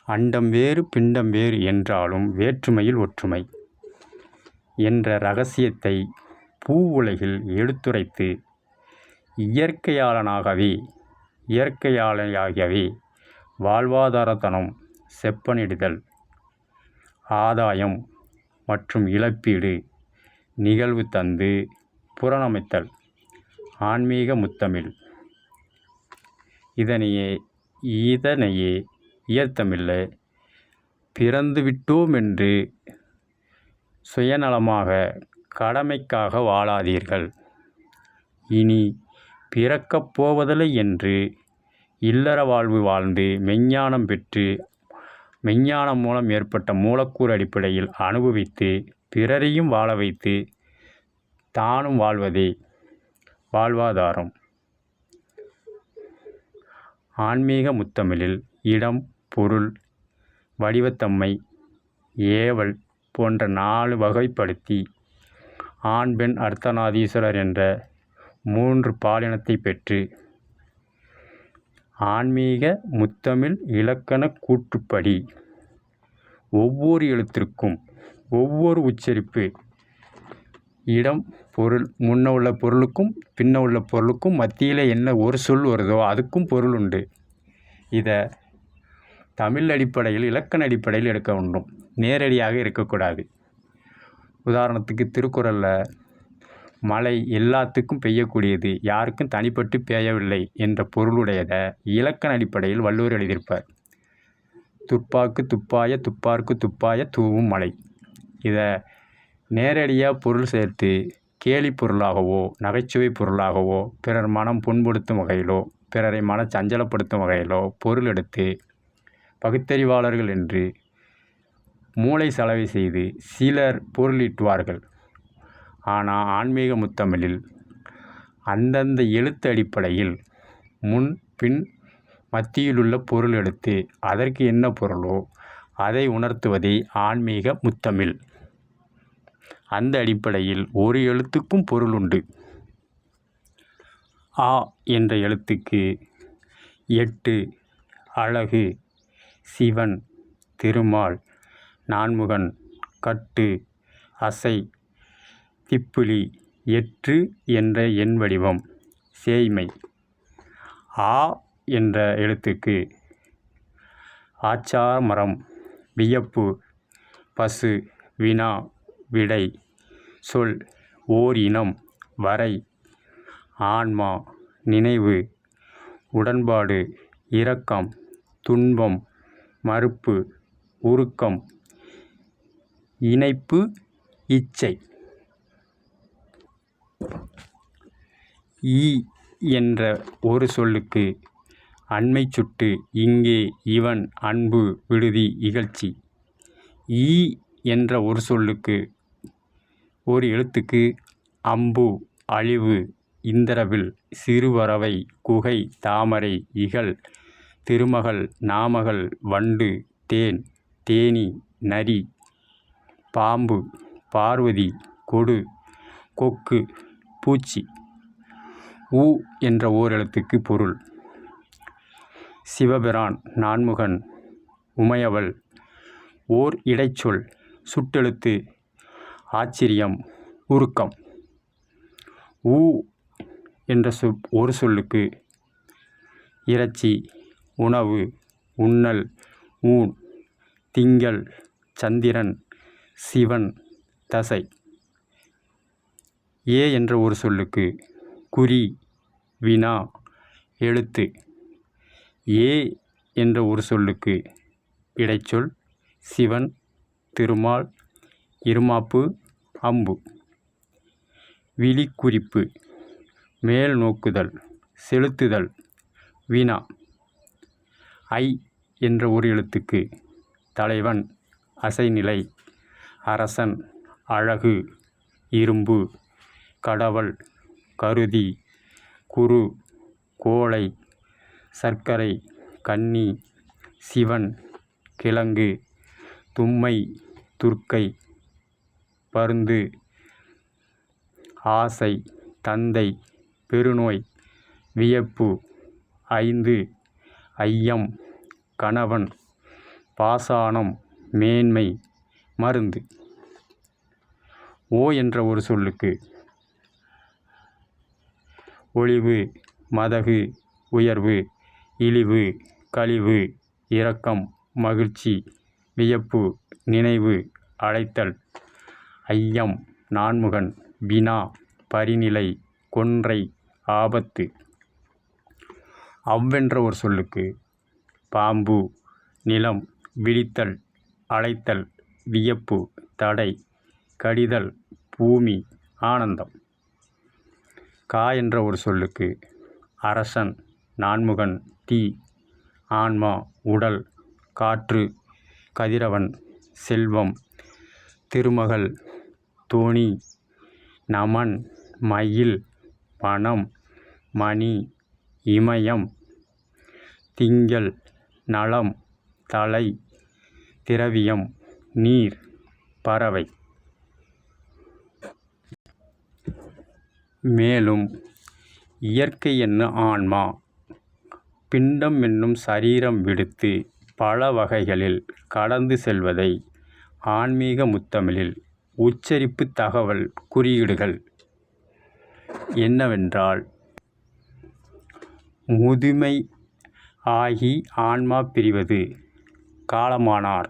அண்டம் வேறு பிண்டம் வேறு என்றாலும் வேற்றுமையில் ஒற்றுமை என்ற இரகசியத்தை பூவுலகில் எடுத்துரைத்து இயற்கையாளனாகவே வாழ்வாதாரத்தனம் செப்பனிடுதல், ஆதாயம் மற்றும் இழப்பீடு நிகழ்வு தந்து புறணமைத்தல் ஆன்மீக முத்தமிழ். இதனையே இயற்தமிழில் பிறந்துவிட்டோமென்று சுயநலமாக கடமைக்காக வாழாதீர்கள், இனி பிறக்கப் போவதில்லை என்று இல்லற வாழ்வு வாழ்ந்து மெஞ்ஞானம் பெற்று மெஞ்ஞானம் மூலம் ஏற்பட்ட மூலக்கூறு அடிப்படையில் அனுபவித்து பிறரையும் வாழ வைத்து தானும் வாழ்வதே வாழ்வாதாரம். ஆன்மீக முத்தமிழில் இடம், பொருள், வடிவத்தன்மை, ஏவல் போன்ற 4 வகைப்படுத்தி ஆண் பெண் அர்த்தநாதீஸ்வரர் என்ற 3 பாலினத்தை பெற்று ஆன்மீக முத்தமிழ் இலக்கண கூற்றுப்படி ஒவ்வொரு எழுத்திற்கும் ஒவ்வொரு உச்சரிப்பு, இடம், பொருள், முன்ன உள்ள பொருளுக்கும் பின்ன உள்ள பொருளுக்கும் மத்தியில் என்ன ஒரு சொல் வருதோ அதுக்கும் பொருள் உண்டு. இதை தமிழ் அடிப்படையில் இலக்கண அடிப்படையில் எடுக்க வேண்டும், நேரடியாக இருக்கக்கூடாது. உதாரணத்துக்கு திருக்குறளில் மழை எல்லாத்துக்கும் பெய்யக்கூடியது, யாருக்கும் தனிப்பட்டு பெய்யவில்லை என்ற பொருளுடையதை இலக்கண அடிப்படையில் வள்ளுவர் எழுதியிருப்பார். துப்பாக்கு துப்பாய துப்பார்க்கு துப்பாய தூவும் மழை. இதை நேரடியாக பொருள் சேர்த்து கேலி பொருளாகவோ நகைச்சுவை பொருளாகவோ பிறர் மனம் புண்படுத்தும் வகையிலோ பிறரை மன சஞ்சலப்படுத்தும் வகையிலோ பொருள் எடுத்து பகுத்தறிவாளர்கள் என்று மூளை செலவை செய்து சிலர் பொருளீட்டுவார்கள். ஆனால் ஆன்மீக முத்தமிழில் அந்தந்த எழுத்து அடிப்படையில் முன் பின் மத்தியிலுள்ள பொருள் எடுத்து அதற்கு என்ன பொருளோ அதை உணர்த்துவதே ஆன்மீக முத்தமிழ். அந்த அடிப்படையில் ஒரு எழுத்துக்கும் பொருள் உண்டு. ஆ என்ற எழுத்துக்கு 8, அழகு, சிவன், திருமால், நான்முகன், கட்டு, அசை, திப்பிலி, எற்று என்ற எண் வடிவம், சேய்மை. ஆ என்ற எழுத்துக்கு ஆச்சாமரம், வியப்பு, பசு, வினா, விடை, சொல், ஓர் இனம், வரை, ஆன்மா, நினைவு, உடன்பாடு, இரக்கம், துன்பம், மறுப்பு, உருக்கம், இணைப்பு, இச்சை. ஈ என்ற ஒரு சொல்லுக்கு அண்மை சுட்டு, இங்கே, இவன், அன்பு, விடுதி, இகழ்ச்சி. ஈ என்ற ஒரு சொல்லுக்கு ஒரு எழுத்துக்கு அம்பு, அழிவு, இந்திரவில் சிறுபறவை குகை தாமரை இகல் திருமகள் நாமகள் வண்டு தேன் தேனி நரி பாம்பு பார்வதி கொடு கொக்கு பூச்சி. உ என்ற ஓரெழுத்துக்கு பொருள்: சிவபிரான் நான்முகன் உமையவள். ஓர் இடைச்சொல். சுட்டெழுத்து. ஆச்சரியம் உருக்கம். உ என்ற ஒரு சொல்லுக்கு: இறைச்சி உணவு உண்ணல் ஊன் திங்கள் சந்திரன் சிவன் தசை. ஏ என்ற ஒரு சொல்லுக்கு: குறி வினா எழுத்து. ஏ என்ற ஒரு சொல்லுக்கு: இடைச்சொல் சிவன் திருமால் இருமாப்பு அம்பு. விழிக்குறிப்பு. மேல் நோக்குதல் செலுத்துதல் வினா. ஐ என்ற ஒரு எழுத்துக்கு: தலைவன் அசைநிலை அரசன் அழகு இரும்பு கடவல் கருதி குரு கோழை சர்க்கரை கன்னி சிவன் கிழங்கு தும்மை துர்க்கை பருந்து ஆசை தந்தை பெருநோய் வியப்பு ஐந்து ஐயம் கணவன் பாசானம் மேன்மை மருந்து. ஓ என்ற ஒரு சொல்லுக்கு: ஒளிவு மதகு உயர்வு இழிவு கழிவு இரக்கம் மகிழ்ச்சி வியப்பு நினைவு அழைத்தல். ஐயம் நான்முகன் வினா பரிநிலை கொன்றை ஆபத்து. அவ்வென்ற ஒரு சொல்லுக்கு: பாம்பு நிலம் விழித்தல் அழைத்தல் வியப்பு தடை கடிதல் பூமி ஆனந்தம். கா என்ற ஒரு சொல்லுக்கு: அரசன் நான்முகன் தீ ஆன்மா உடல் காற்று கதிரவன் செல்வம் திருமகள் தோணி நமன் மயில் மனம் மணி இமயம் திங்கள் நலம் தலை திரவியம் நீர் பறவை. மேலும் இயற்கை என்னும் ஆன்மா பிண்டம் என்னும் சரீரம் விடுத்து பல வகைகளில் கடந்து செல்வதை ஆன்மீக முத்தமிழில் உச்சரிப்பு தகவல் குறியீடுகள் என்னவென்றால்: முதுமை ஆகி ஆன்மா பிரிவது காலமானார்.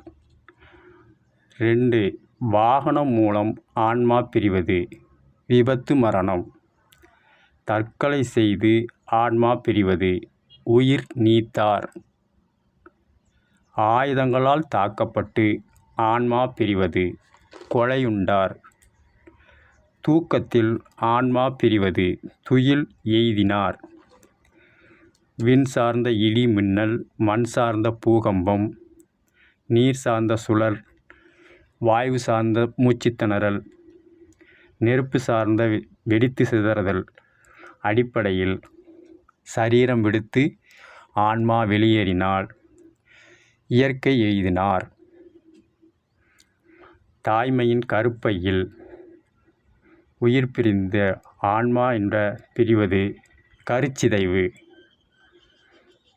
2 வாகனம் மூலம் ஆன்மா பிரிவது விபத்து மரணம். தற்கொலை செய்து ஆன்மா பிரிவது உயிர் நீத்தார். ஆயுதங்களால் தாக்கப்பட்டு ஆன்மா பிரிவது கொலையுண்டார். தூக்கத்தில் ஆன்மா பிரிவது துயில் எய்தினார். விண் சார்ந்த இடி மின்னல் மண் சார்ந்த பூகம்பம் நீர் சார்ந்த சுழல் வாயு சார்ந்த மூச்சுத்திணறல் நெருப்பு சார்ந்த வெடித்து சிதறுதல் அடிப்படையில் சரீரம் விடுத்து ஆன்மா வெளியேறினால் இயற்கை எய்தினார். தாய்மையின் கருப்பையில் உயிர் பிரிந்த ஆன்மா என்ற பிரிவது கருச்சிதைவு.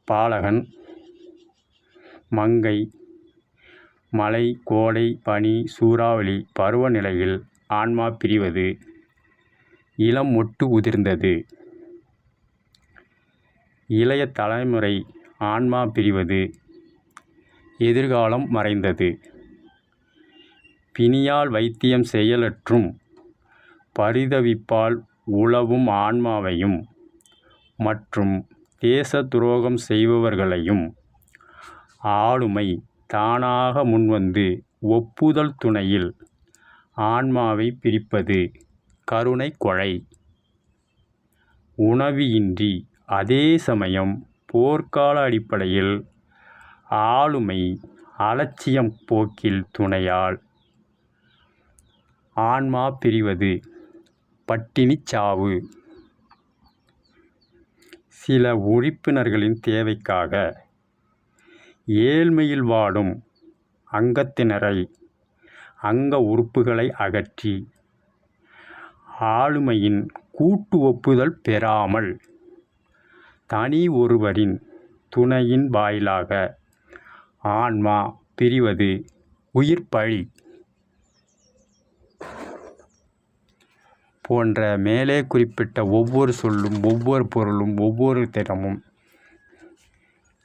பாலகன் மங்கை மழை கோடை பனி சூறாவளி பருவநிலையில் ஆன்மா பிரிவது இளம் மொட்டு உதிர்ந்தது. இளைய தலைமுறை ஆன்மா பிரிவது எதிர்காலம் மறைந்தது. பிணியால் வைத்தியம் செயலற்றும் பரிதவிப்பால் உலவும் ஆன்மாவையும் மற்றும் தேச துரோகம் செய்பவர்களையும் ஆளுமை தானாக முன்வந்து ஒப்புதல் துணையில் ஆன்மாவை பிரிப்பது கருணை கொலை. உணவின்றி அதே சமயம் போர்க்கால அடிப்படையில் ஆளுமை அலட்சியம் போக்கில் துணையால் ஆன்மா பிரிவது பட்டினிச் சாவு. சில உறுப்பினர்களின் தேவைக்காக ஏழ்மையில் வாடும் அங்கத்தினரை அங்க உறுப்புகளை அகற்றி ஆளுமையின் கூட்டு ஒப்புதல் பெறாமல் தனி ஒருவரின் துணையின் வாயிலாக ஆன்மா பிரிவது உயிர்ப்பழி போன்ற மேலே குறிப்பிட்ட ஒவ்வொரு சொல்லும் ஒவ்வொரு பொருளும் ஒவ்வொரு திறமும்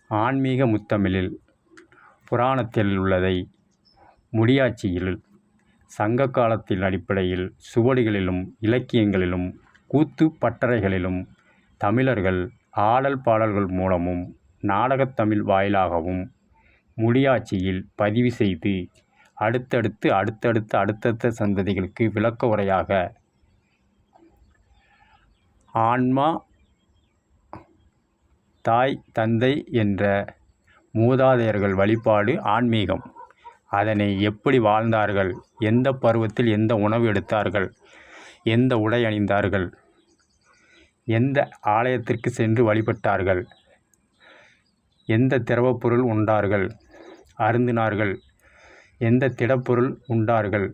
ஆன்மீக முத்தமிழில் புராணத்தில் உள்ளதை முடியாட்சியில் சங்க காலத்தின் அடிப்படையில் சுவடிகளிலும் இலக்கியங்களிலும் கூத்து பட்டறைகளிலும் தமிழர்கள் ஆடல் பாடல்கள் மூலமும் நாடகத்தமிழ் வாயிலாகவும் முடியாட்சியில் பதிவு செய்து அடுத்தடுத்த சந்ததிகளுக்கு விளக்க உரையாக ஆன்மா தாய் தந்தை என்ற மூதாதையர்கள் வழிபாடு ஆன்மீகம். அதனை எப்படி வாழ்ந்தார்கள், எந்த பருவத்தில் எந்த உணவு எடுத்தார்கள், எந்த உடை அணிந்தார்கள், எந்த ஆலயத்திற்கு சென்று வழிபட்டார்கள், எந்த திரவப்பொருள் உண்டார்கள் அருந்தினார்கள், எந்த திடப்பொருள் உண்டார்கள்,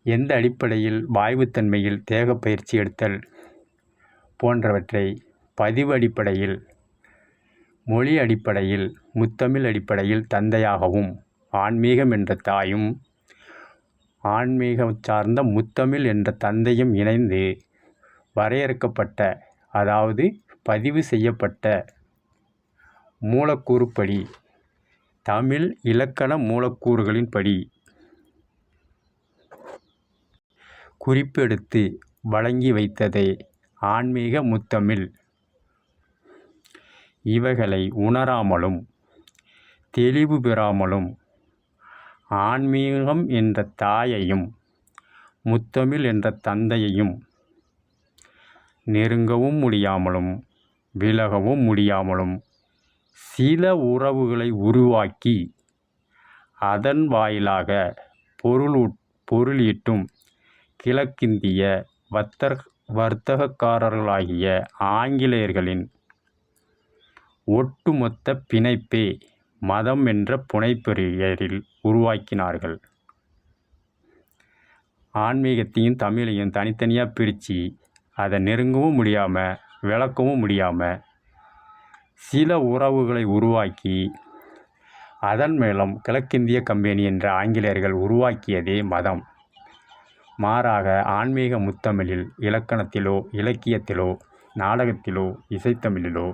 எந்த அடிப்படையில் வாய்வுத்தன்மையில் தேகப் பயிற்சி எடுத்தல் போன்றவற்றை பதிவு அடிப்படையில் மொழி அடிப்படையில் முத்தமிழ் அடிப்படையில் தந்தையாகவும் ஆன்மீகம் என்ற தாயும் ஆன்மீகம் சார்ந்த முத்தமிழ் என்ற தந்தையும் இணைந்து வரையறுக்கப்பட்ட, அதாவது பதிவு செய்யப்பட்ட மூலக்கூறுப்படி தமிழ் இலக்கண மூலக்கூறுகளின்படி குறிப்பெடுத்து வழங்கி வைத்ததே ஆன்மீக முத்தமிழ். இவைகளை உணராமலும் தெளிவு பெறாமலும் ஆன்மீகம் என்ற தாயையும் முத்தமிழ் என்ற தந்தையையும் நெருங்கவும் முடியாமலும் விலகவும் முடியாமலும் சில உறவுகளை உருவாக்கி அதன் வாயிலாக பொருளீட்டும் கிழக்கிந்திய வர்த்தகக்காரர்களாகிய ஆங்கிலேயர்களின் ஒட்டுமொத்த பிணைப்பே மதம் என்ற புனைப்பெயரில் உருவாக்கினார்கள். ஆன்மீகத்தையும் தமிழையும் தனித்தனியாக பிரித்து அதை நெருங்கவும் முடியாமல் விளக்கவும் முடியாமல் சில உறவுகளை உருவாக்கி அதன் மேலும் கிழக்கிந்திய கம்பெனி என்ற ஆங்கிலேயர்கள் உருவாக்கியதே மதம். மாறாக ஆன்மீக முத்தமிழில் இலக்கணத்திலோ இலக்கியத்திலோ நாடகத்திலோ இசைத்தமிழிலோ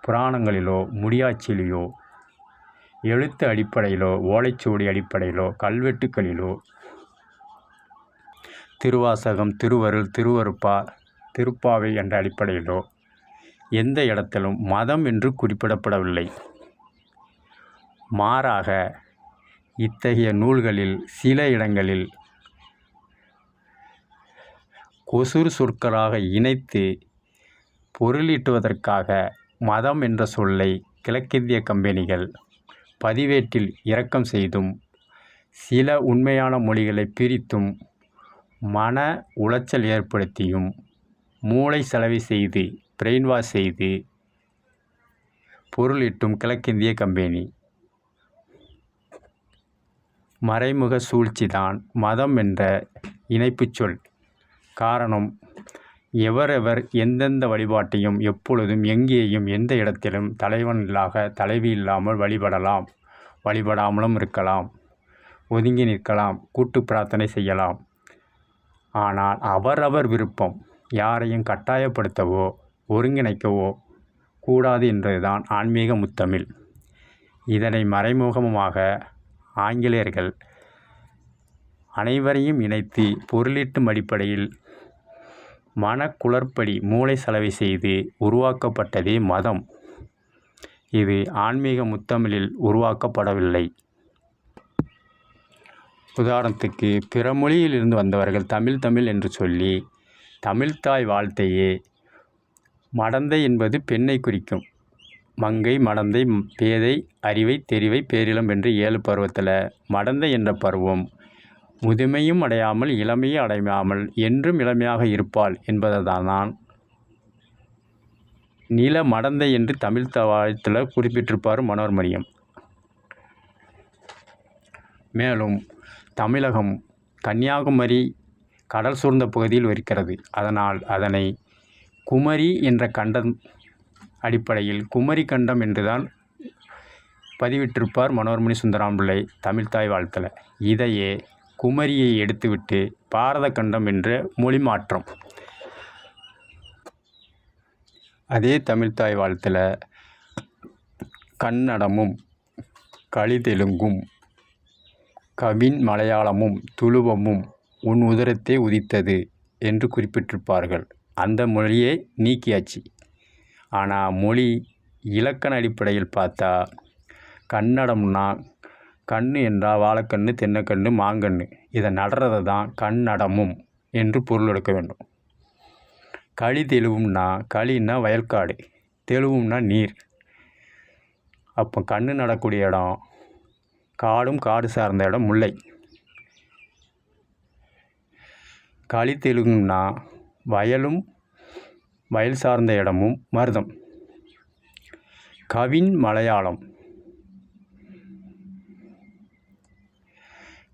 புராணங்களிலோ முடியாட்சியிலோ எழுத்து அடிப்படையிலோ ஓலைச்சுவடி அடிப்படையிலோ கல்வெட்டுக்களிலோ திருவாசகம் திருவருள் திருவருப்பா திருப்பாவை என்ற அடிப்படையிலோ எந்த இடத்திலும் மதம் என்று குறிப்பிடப்படவில்லை. மாறாக இத்தகைய நூல்களில் சில இடங்களில் கொசுறு சொற்களாக இணைத்து பொருளீட்டுவதற்காக மதம் என்ற சொல்லை கிழக்கிந்திய கம்பெனிகள் பதிவேட்டில் இறக்கம் செய்தும் சில உண்மையான மொழிகளை பிரித்தும் மன உளைச்சல் ஏற்படுத்தியும் மூளை செலவை செய்து பிரெயின் வாஷ் செய்து பொருளீட்டும் கிழக்கிந்திய கம்பெனி மறைமுக சூழ்ச்சிதான் மதம் என்ற இணைப்புச் சொல். காரணம், எவரெவர் எந்தெந்த வழிபாட்டையும் எப்பொழுதும் எங்கேயும் எந்த இடத்திலும் தலைவன் தலைவி இல்லாமல் வழிபடாமலும் இருக்கலாம், ஒதுங்கி நிற்கலாம், கூட்டு பிரார்த்தனை செய்யலாம். ஆனால் அவரவர் விருப்பம், யாரையும் கட்டாயப்படுத்தவோ ஒருங்கிணைக்கவோ கூடாது என்பதுதான் ஆன்மீக முத்தமிழ். இதனை மறைமுகமாக ஆங்கிலேயர்கள் அனைவரையும் இணைத்து பொருளீட்டும் அடிப்படையில் மனக்குளறுபடி மூளை செலவை செய்து உருவாக்கப்பட்டதே மதம். இது ஆன்மீக முத்தமிழில் உருவாக்கப்படவில்லை. உதாரணத்துக்கு, பிற மொழியிலிருந்து வந்தவர்கள் தமிழ் என்று சொல்லி தமிழ்த்தாய் வாழ்த்தையே மடந்தை என்பது பெண்ணை குறிக்கும். மங்கை, மடந்தை, பேதை, அறிவை, தெரிவை, பேரிளம் என்று 7 பருவத்தில் மடந்தை என்ற பருவம் முதுமையும் அடையாமல் இளமையும் அடையாமல் என்றும் இளமையாக இருப்பாள் என்பதுதான் நில மடந்தை என்று தமிழ் வாழ்த்தில் குறிப்பிட்டிருப்பார் மனோன்மணியம். மேலும் தமிழகம் கன்னியாகுமரி கடல் சூழ்ந்த பகுதியில் இருக்கிறது. அதனால் அதனை குமரி என்ற கண்டம் அடிப்படையில் குமரி கண்டம் என்றுதான் பதிவிட்டிருப்பார் மனோன்மணி சுந்தரம் பிள்ளை தமிழ்த்தாய் வாழ்த்தில். இதையே குமரியை எடுத்துவிட்டு பாரத கண்டம் என்ற மொழி மாற்றம். அதே தமிழ்த்தாய் வாழ்த்தில் கன்னடமும் கலிதெலுங்கும் கவின் மலையாளமும் துளுவமும் உன் உதரத்தை உதித்தது என்று குறிப்பிட்டிருப்பார்கள். அந்த மொழியை நீக்கியாச்சு. ஆனால் மொழி இலக்கண அடிப்படையில் பார்த்தா கன்னடம்னா கண்ணு என்றால் வாழைக்கண்ணு, தென்னைக்கண்ணு, மாங்கன்று, இதை நடுறதை தான் கன்னடமும் என்று பொருள் எடுக்க வேண்டும். களி தெலுவும்னா களின்னா வயல்காடு, தெலுவும்னா நீர். அப்போ கண்ணு நடக்கூடிய இடம் காடும் காடு சார்ந்த இடம் முல்லை. களி தெலுங்குன்னா வயலும் வயல் சார்ந்த இடமும் மருதம். கவின் மலையாளம்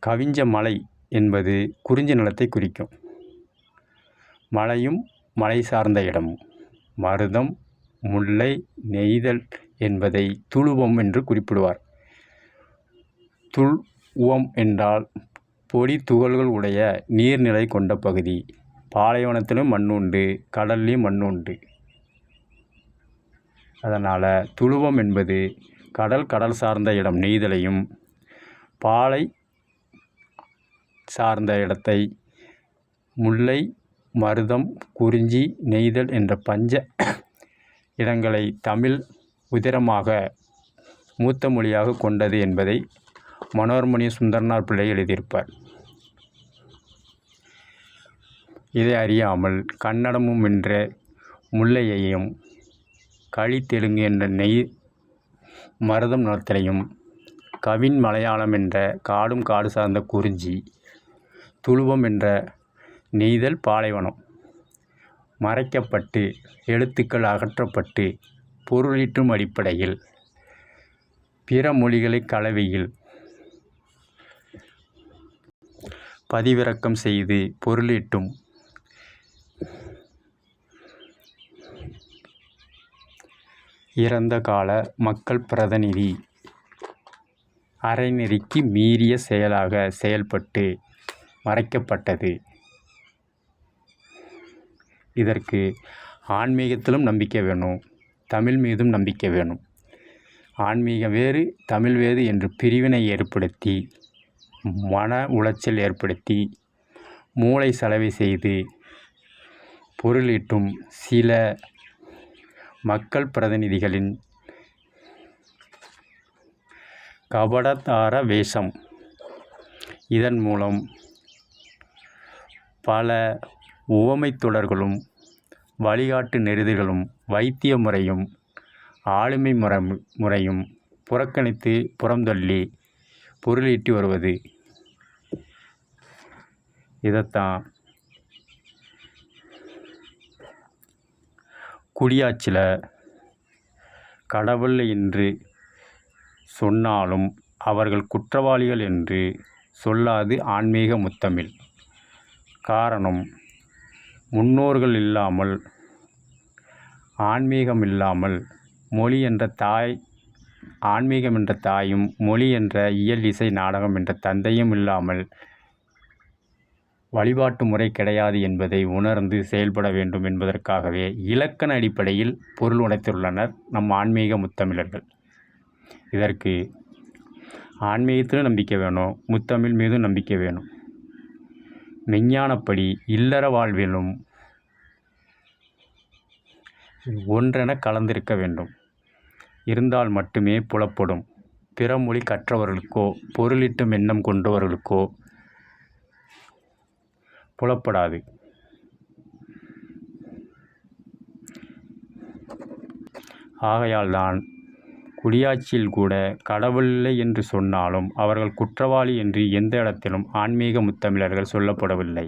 கவிஞ்ச மலை என்பது குறிஞ்சி நிலத்தை குறிக்கும். மலையும் மலை சார்ந்த இடமும். மருதம் முல்லை நெய்தல் என்பதை துளுவம் என்று குறிப்பிடுவார். துள்வம் என்றால் பொடி துகள்கள் உடைய நீர்நிலை கொண்ட பகுதி. பாலைவனத்திலும் மண் உண்டு, கடல்லையும் மண் உண்டு. அதனால் துளுவம் என்பது கடல் சார்ந்த இடம் நெய்தலையும், பாலை சார்ந்த இடத்தை முல்லை, மருதம், குறிஞ்சி, நெய்தல் என்ற பஞ்ச இடங்களை தமிழ் உதிரமாக மூத்த மொழியாக கொண்டது என்பதை மனோன்மணி சுந்தரனார் பிள்ளை எழுதியிருப்பார். இதை அறியாமல் கன்னடமும் என்ற முல்லையையும் களி தெலுங்கு என்ற மருதம் நிலத்திலையும் கவின் மலையாளம் என்ற காடும் காடு சார்ந்த குறிஞ்சி, துளுவம் என்ற நெய்தல் பாலைவனம் மறைக்கப்பட்டு எழுத்துக்கள் அகற்றப்பட்டு பொருளீட்டும் அடிப்படையில் பிற மொழிகளை கலவையில் பதிவிறக்கம் செய்து பொருளீட்டும் இறந்த கால மக்கள் பிரதிநிதி அறநெறிக்கு மீறிய செயலாக செயல்பட்டு மறைக்கப்பட்டது. இதற்கு ஆன்மீகத்திலும் நம்பிக்கை வேணும், தமிழ் மீதும் நம்பிக்கை வேணும். ஆன்மீகம் வேறு தமிழ் வேறு என்று பிரிவினை ஏற்படுத்தி மன உளைச்சல் ஏற்படுத்தி மூளை சலவை செய்து பொருளீட்டும் சில மக்கள் பிரதிநிதிகளின் கபடதார வேஷம். இதன் மூலம் பல உவமைத் தொடர்களும் வழிகாட்டு நெறிதல்களும் வைத்திய முறையும் ஆளுமை முறையும் புறக்கணித்து புறந்தள்ளி பொருளீட்டி வருவது. இதைத்தான் குடியாட்சியில் கடவுள் என்று சொன்னாலும் அவர்கள் குற்றவாளிகள் என்று சொல்லாது ஆன்மீக முத்தமிழ். காரணம், முன்னோர்கள் இல்லாமல் ஆன்மீகம் இல்லாமல் மொழி என்ற தாய், ஆன்மீகம் என்ற தாயும் மொழி என்ற இயல் இசை நாடகம் என்ற தந்தையும் இல்லாமல் வழிபாட்டு முறை கிடையாது என்பதை உணர்ந்து செயல்பட வேண்டும் என்பதற்காகவே இலக்கண அடிப்படையில் பொருள் உடைத்துள்ளனர் நம் ஆன்மீக முத்தமிழர்கள். இதற்கு ஆன்மீகத்திலும் நம்பிக்கை வேணும், முத்தமிழ் மீதும் நம்பிக்கை வேணும். மெஞ்ஞானப்படி இல்லற வாழ்விலும் ஒன்றென கலந்திருக்க வேண்டும். இருந்தால் மட்டுமே புலப்படும். பிற மொழி கற்றவர்களுக்கோ பொருளீட்டும் எண்ணம் கொண்டவர்களுக்கோ புலப்படாது. ஆகையால்தான் குடியாட்சியில் கூட கடவுளில்லை என்று சொன்னாலும் அவர்கள் குற்றவாளி என்று எந்த இடத்திலும் ஆன்மீக முத்தமிழர்கள் சொல்லப்படவில்லை.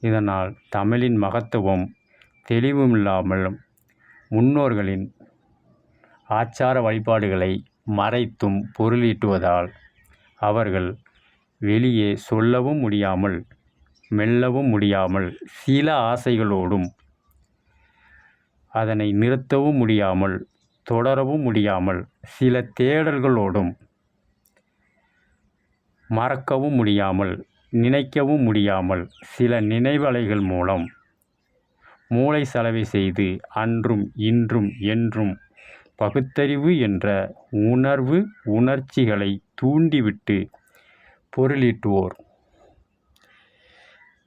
இதனால் தமிழின் மகத்துவம் தெளிவுமில்லாமலும் முன்னோர்களின் ஆச்சார வழிபாடுகளை மறைத்தும் பொருளீட்டுவதால் அவர்கள் வெளியே சொல்லவும் முடியாமல் மெல்லவும் முடியாமல் சில ஆசைகளோடும் அதனை நிறுத்தவும் முடியாமல் தொடரவும் முடியாமல் சில தேடல்களோடும் மறக்கவும் முடியாமல் நினைக்கவும் முடியாமல் சில நினைவலைகள் மூலம் மூளை சலவை செய்து அன்றும் இன்றும் என்றும் பகுத்தறிவு என்ற உணர்ச்சிகளை தூண்டிவிட்டு பொருளீட்டுவோர்.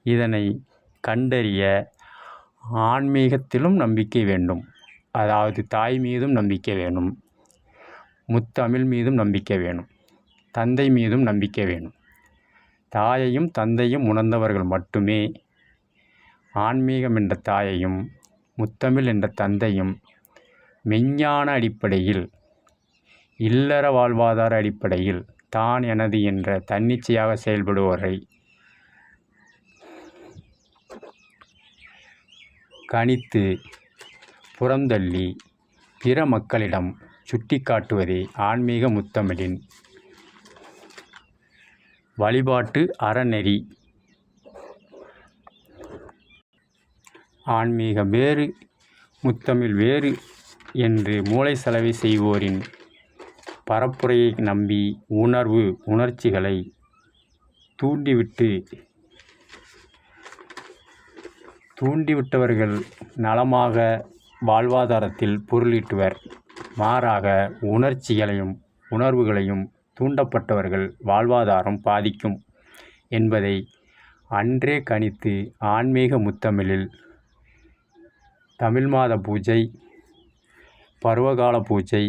இதனை கண்டறிய ஆன்மீகத்திலும் நம்பிக்கை வேண்டும். அதாவது தாய் மீதும் நம்பிக்கை வேணும், முத்தமிழ் மீதும் நம்பிக்கை வேணும், தந்தை மீதும் நம்பிக்கை வேணும். தாயையும் தந்தையும் உணர்ந்தவர்கள் மட்டுமே ஆன்மீகம் என்ற தாயையும் முத்தமிழ் என்ற தந்தையும் மெஞ்ஞான அடிப்படையில் இல்லற வாழ்வாதார அடிப்படையில் தான் எனது என்ற தன்னிச்சையாக செயல்படுவோரை கணித்து புறந்தள்ளி பிற மக்களிடம் சுட்டிக்காட்டுவதே ஆன்மீக முத்தமிழின் வழிபாட்டு அறநெறி. ஆன்மீகம் வேறு, முத்தமிழ் வேறு என்று மூளை சலவை செய்வோரின் பரப்புரையை நம்பி உணர்ச்சிகளை தூண்டிவிட்டவர்கள் நலமாக வாழ்வாதாரத்தில் பொருளீட்டுவர். மாறாக உணர்ச்சிகளையும் உணர்வுகளையும் தூண்டப்பட்டவர்கள் வாழ்வாதாரம் பாதிக்கும் என்பதை அன்றே கணித்து ஆன்மீக முத்தமிழில் தமிழ் மாத பூஜை, பருவகால பூஜை,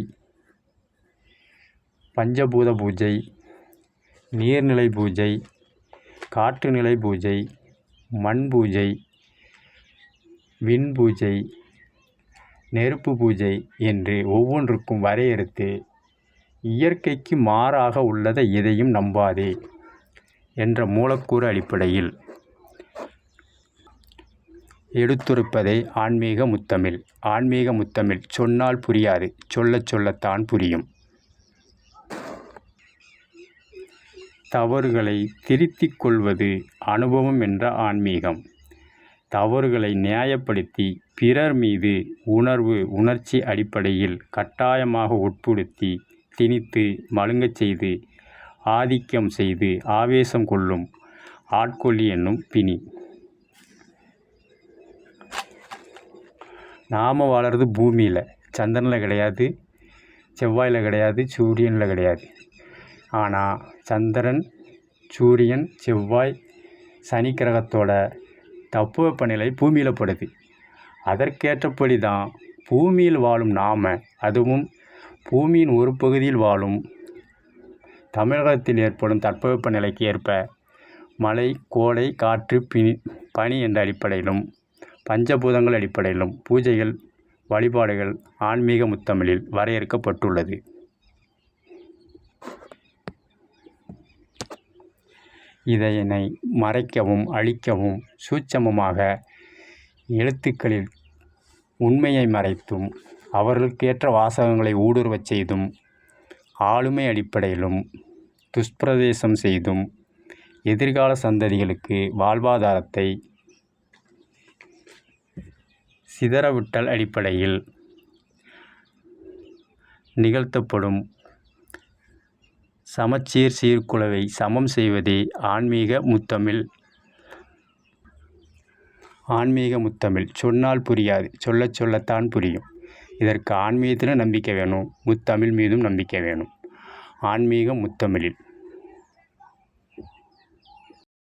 பஞ்சபூத பூஜை, நீர்நிலை பூஜை, காற்றுநிலை பூஜை, மண் பூஜை, விண் பூஜை, நெருப்பு பூஜை என்று ஒவ்வொன்றுக்கும் வரையறுத்து இயற்கைக்கு மாறாக உள்ளதை எதையும் நம்பாதே என்ற மூலக்கூறு அடிப்படையில் எடுத்துரைப்பதே ஆன்மீக முத்தமிழ். ஆன்மீக முத்தமிழ் சொன்னால் புரியாது, சொல்லத்தான் புரியும். தவறுகளை திருத்திக் கொள்வது அனுபவம் என்ற ஆன்மீகம். தவறுகளை நியாயப்படுத்தி பிறர் மீது உணர்ச்சி அடிப்படையில் கட்டாயமாக உட்படுத்தி திணித்து மழுங்கச் செய்து ஆதிக்கம் செய்து ஆவேசம் கொள்ளும் ஆட்கொள்ளி என்னும் பிணி. நாம் வாழறது பூமியில், சந்திரனில் கிடையாது, செவ்வாயில் கிடையாது, சூரியனில் கிடையாது. ஆனால் சந்திரன், சூரியன், செவ்வாய், சனி கிரகத்தோட தட்பவெப்பநிலை பூமியில் படுது. அதற்கேற்றபடி தான் பூமியில் வாழும் நாம், அதுவும் பூமியின் ஒரு பகுதியில் வாழும் தமிழகத்தில் ஏற்படும் தட்பவெப்ப நிலைக்கு ஏற்ப மழை, கோடை, காற்று, பனி என்ற அடிப்படையிலும் பஞ்சபூதங்கள் அடிப்படையிலும் பூஜைகள், வழிபாடுகள் ஆன்மீக முத்தமிழில் வரையறுக்கப்பட்டுள்ளது. இதனை மறைக்கவும் அழிக்கவும் சூட்சமமாக எழுத்துக்களில் உண்மையை மறைத்தும் அவர்களுக்கேற்ற வாசகங்களை ஊடுருவச் செய்தும் ஆளுமை அடிப்படையிலும் துஷ்பிரவேசம் செய்தும் எதிர்கால சந்ததிகளுக்கு வாழ்வாதாரத்தை சிதறவிட்டல் அடிப்படையில் நிகழ்த்தப்படும் சமச்சீர் சீர்குலைவை சமம் செய்வதே ஆன்மீக முத்தமிழ். ஆன்மீக முத்தமிழ் சொன்னால் புரியாது, சொல்லத்தான் புரியும். இதற்கு ஆன்மீகத்திலும் நம்பிக்கை வேணும், முத்தமிழ் மீதும் நம்பிக்கை வேணும். ஆன்மீக முத்தமிழில்